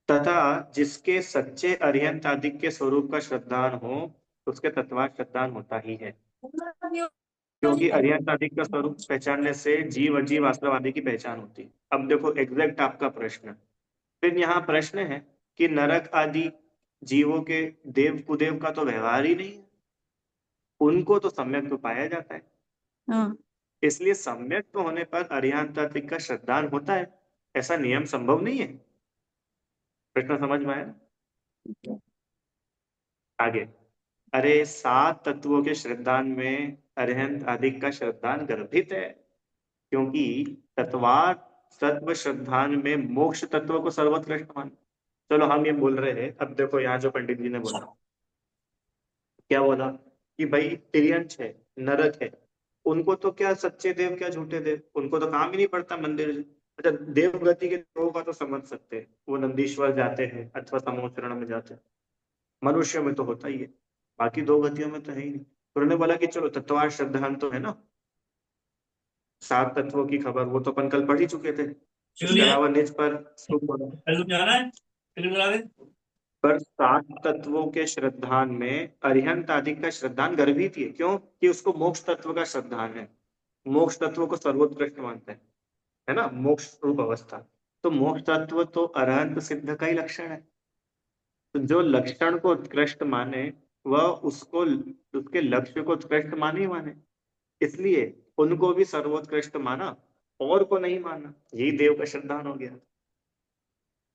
तथा जिसके सच्चे अरिहंत आदि के स्वरूप का श्रद्धान हो उसके तत्वार्थ श्रद्धान होता ही है, क्योंकि अरिहंत आदि का स्वरूप पहचानने से जीव अजीव आश्रम आदि की पहचान होती है। अब देखो एग्जैक्ट आपका प्रश्न, फिर यहाँ प्रश्न है कि नरक आदि जीवों के देव कुदेव का तो व्यवहार ही नहीं है, उनको तो सम्यक तो पाया जाता है, हाँ इसलिए सम्यक तो होने पर अरिहंत आदि का श्रद्धान होता है, ऐसा नियम संभव नहीं है। प्रश्न समझ में आया। आगे, अरे सात तत्वों के श्रद्धान में अरिहंत आदि का श्रद्धान गर्भित है, क्योंकि तत्वार्थ तत्व श्रद्धान में मोक्ष तत्व को सर्वोत्कृष्ट मान। चलो हम ये बोल रहे हैं, अब देखो यहाँ जो पंडित जी ने बोला, क्या बोला कि भाई तिर्यंच है, नरक है, उनको तो क्या सच्चे देव क्या झूठे देव, उनको तो काम ही नहीं पड़ता मंदिर से। अच्छा देव गति के देवों का तो समझ सकते हैं, वो नंदीश्वर जाते हैं अथवा समोचरण में जाते हैं, मनुष्य में तो होता ही है, बाकी दो गतियों में तो है ही नहीं। तो उन्होंने बोला कि चलो तत्वार्थ श्रद्धान तो है ना, सात तत्वों की खबर वो तो अपन कल पढ़ ही चुके थे, इसके अलावा निज पर सुख बोला। पर सात तत्वों के श्रद्धान में अरिहंत आदि का श्रद्धान गर्भित ही है, क्यों कि उसको मोक्ष तत्व का श्रद्धान है, मोक्ष तत्व को सर्वोत्कृष्ट मानते हैं, है ना, मोक्ष रूप अवस्था। तो मोक्ष तत्व तो अरहंत सिद्ध का ही लक्षण है, तो जो लक्षण को उत्कृष्ट माने वह उसको उसके लक्ष्य को उत्कृष्ट माने ही माने, इसलिए उनको भी सर्वोत्कृष्ट माना और को नहीं माना, यही देव का श्रद्धान हो गया।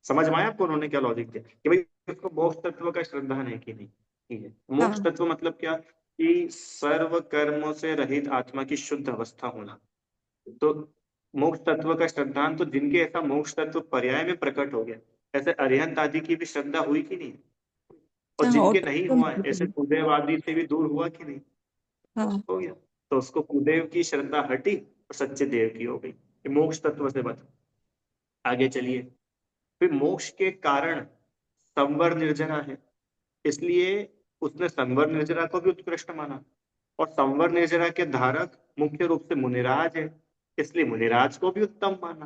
समझ में आया आपको उन्होंने क्या लॉजिक दिया कि भाई उसको मोक्ष तत्व का श्रद्धान है कि नहीं। ठीक है, मोक्ष हाँ तत्व मतलब क्या कि सर्व कर्मों से रहित आत्मा की शुद्ध अवस्था होना। तो मोक्ष तत्व का श्रद्धान तो जिनके ऐसा मोक्ष तत्व पर्याय में प्रकट हो गया, ऐसे अरिहंत आदि की भी श्रद्धा हुई कि नहीं, और हाँ जिनके नहीं हुआ है ऐसे ऑटोमेटिकली कुदेव आदि से भी दूर हुआ कि नहीं, हाँ हो गया। तो उसको कुदेव की श्रद्धा हटी और सच्चे देव की हो गई, ये मोक्ष तत्व से बता। आगे चलिए, फिर मोक्ष के कारण संवर निर्जरा है, इसलिए उसने संवर निर्जरा को भी उत्कृष्ट माना, और संवर निर्जरा के धारक मुख्य रूप से मुनिराज है, इसलिए मुनिराज को भी उत्तम माना।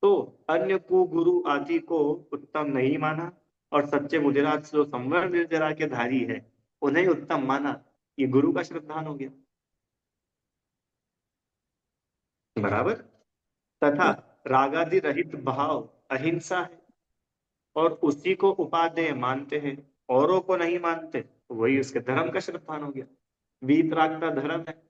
तो अन्य को गुरु आदि को उत्तम नहीं माना, और सच्चे मुनिराज जो संवर निर्जरा के धारी है उन्हें उत्तम माना, ये गुरु का श्रद्धान हो गया, बराबर। तथा रागादि रहित भाव अहिंसा है, और उसी को उपादेय मानते हैं, औरों को नहीं मानते, वही उसके धर्म का श्रद्धान हो गया। वीतरागता धर्म है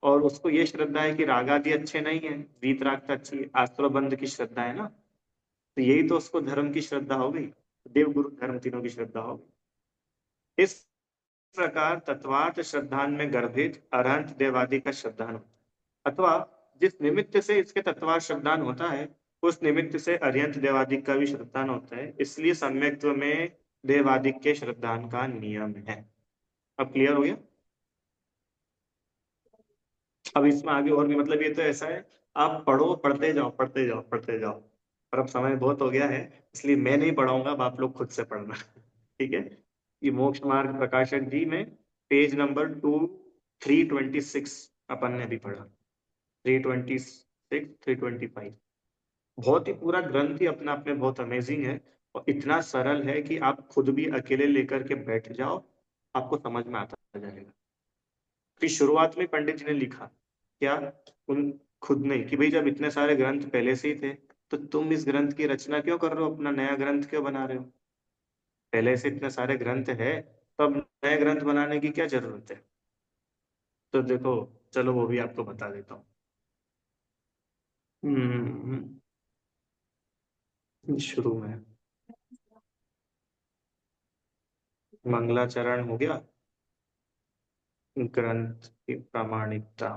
और उसको ये श्रद्धा है कि रागादि अच्छे नहीं है, वीतरागता अच्छी है, आश्रबंध की श्रद्धा है ना, तो यही तो उसको धर्म की श्रद्धा हो गई, देव गुरु धर्म तीनों की श्रद्धा हो गई। इस प्रकार तत्वार्थ श्रद्धान में गर्भित अरहंत देवादि का श्रद्धान होता है, अथवा जिस निमित्त से इसके तत्वार्थ श्रद्धान होता है उस निमित्त से अरिहंत देवादिक का भी श्रद्धान होता है, इसलिए सम्यक्त्व में देवादिक के श्रद्धान का नियम है। अब क्लियर हो गया। अब इसमें आगे और भी, मतलब ये तो ऐसा है, आप पढ़ो, पढ़ते जाओ पढ़ते जाओ पढ़ते जाओ, और अब समय बहुत हो गया है इसलिए मैं नहीं पढ़ाऊंगा, अब आप लोग खुद से पढ़ना ठीक है। ये मोक्ष मार्ग प्रकाशक जी में पेज नंबर 326 अपन ने भी पढ़ा, 326 325, बहुत ही पूरा ग्रंथ ही अपना आप में बहुत अमेजिंग है, और इतना सरल है कि आप खुद भी अकेले लेकर के बैठ जाओ, आपको समझ में आता जाएगा। फिर शुरुआत में पंडित जी ने लिखा क्या, उन खुद नहीं, कि भाई जब इतने सारे ग्रंथ पहले से ही थे तो तुम इस ग्रंथ की रचना क्यों कर रहे हो, अपना नया ग्रंथ क्यों बना रहे हो, पहले से इतने सारे ग्रंथ है, तब नए ग्रंथ बनाने की क्या जरूरत है। तो देखो चलो वो भी आपको बता देता हूँ। शुरू में मंगलाचरण हो गया, ग्रंथ की प्रामाणिकता।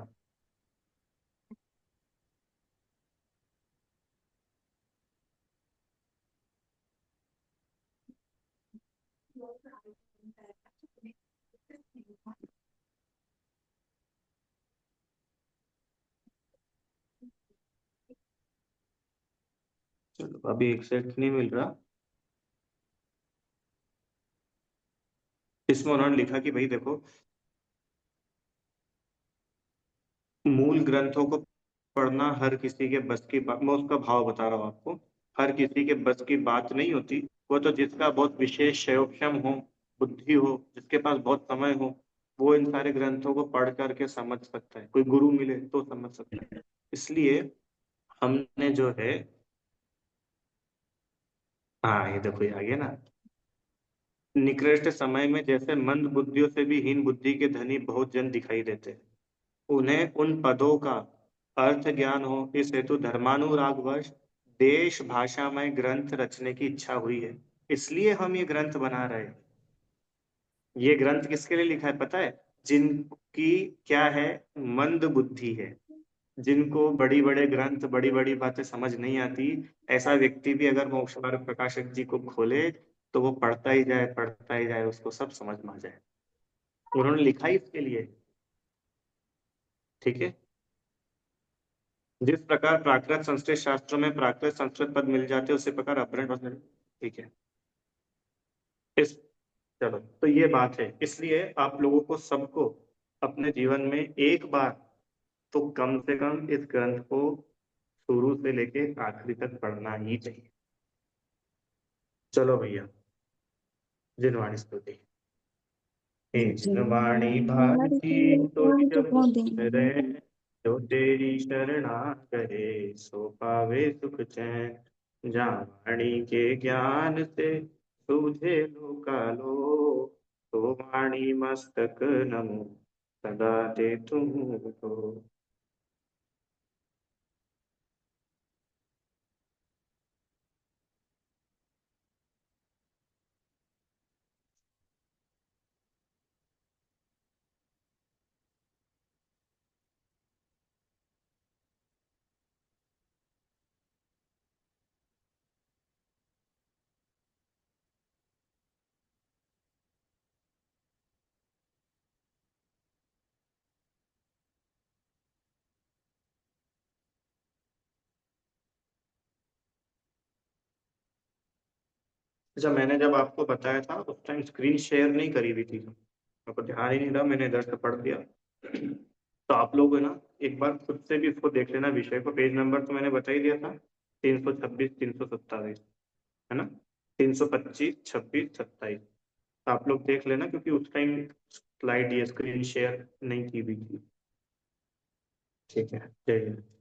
चलो अभी एग्जैक्ट नहीं मिल रहा। इसमें उन्होंने लिखा कि भाई देखो, मूल ग्रंथों को पढ़ना हर किसी के बस की बात, मैं उसका भाव बता रहा हूँ आपको। हर किसी के बस की बात नहीं होती। वो तो जिसका बहुत विशेष क्षयोक्षम हो, बुद्धि हो, जिसके पास बहुत समय हो, वो इन सारे ग्रंथों को पढ़ करके समझ सकता है। कोई गुरु मिले तो समझ सकता है। इसलिए हमने जो है, हाँ ये देखो ये आ गया ना। निकृष्ट समय में जैसे मंद बुद्धियों से भी हीन बुद्धि के धनी बहुत जन दिखाई देते हैं, उन्हें उन पदों का अर्थ ज्ञान हो, इस हेतु धर्मानुरागवश देश भाषा में ग्रंथ रचने की इच्छा हुई है। इसलिए हम ये ग्रंथ बना रहे हैं। ये ग्रंथ किसके लिए लिखा है पता है? जिनकी क्या है, मंद बुद्धि है, जिनको बड़ी बड़े ग्रंथ, बड़ी बड़ी बातें समझ नहीं आती, ऐसा व्यक्ति भी अगर मोक्ष मार्ग प्रकाशक जी को खोले तो वो पढ़ता ही जाए, उसको सब समझ में आ जाए। उन्होंने लिखा ही इसके लिए। ठीक है। जिस प्रकार प्राकृत संस्कृत शास्त्रों में प्राकृत संस्कृत पद मिल जाते हैं, उसी प्रकार अपभ्रंश पद ठीक है। इस चलो तो ये बात है। इसलिए आप लोगों को सबको अपने जीवन में एक बार तो कम से कम इस ग्रंथ को शुरू से लेके आखिरी तक पढ़ना ही चाहिए। चलो भैया, जिनवाणी स्तुति। हे जिनवाणी भारती तो जब करे, जो तेरी शरणा करे सो पावे सुख चैन। जहाँ वाणी के ज्ञान से सूझे लोकालो, तो वाणी मस्तक नमो सदा दे तुमको। अच्छा, मैंने जब आपको बताया था उस टाइम स्क्रीन शेयर नहीं करी हुई थी, मेरे को ध्यान ही नहीं रहा, मैंने इधर से पढ़ दिया। तो आप लोग है ना, एक बार खुद से भी इसको देख लेना। विषय को पेज नंबर तो मैंने बता ही दिया था, 326 327 है ना, 325 26 27। तो आप लोग देख लेना, क्योंकि उस टाइम स्लाइड या स्क्रीन शेयर नहीं की हुई थी। ठीक है, जय हिंद।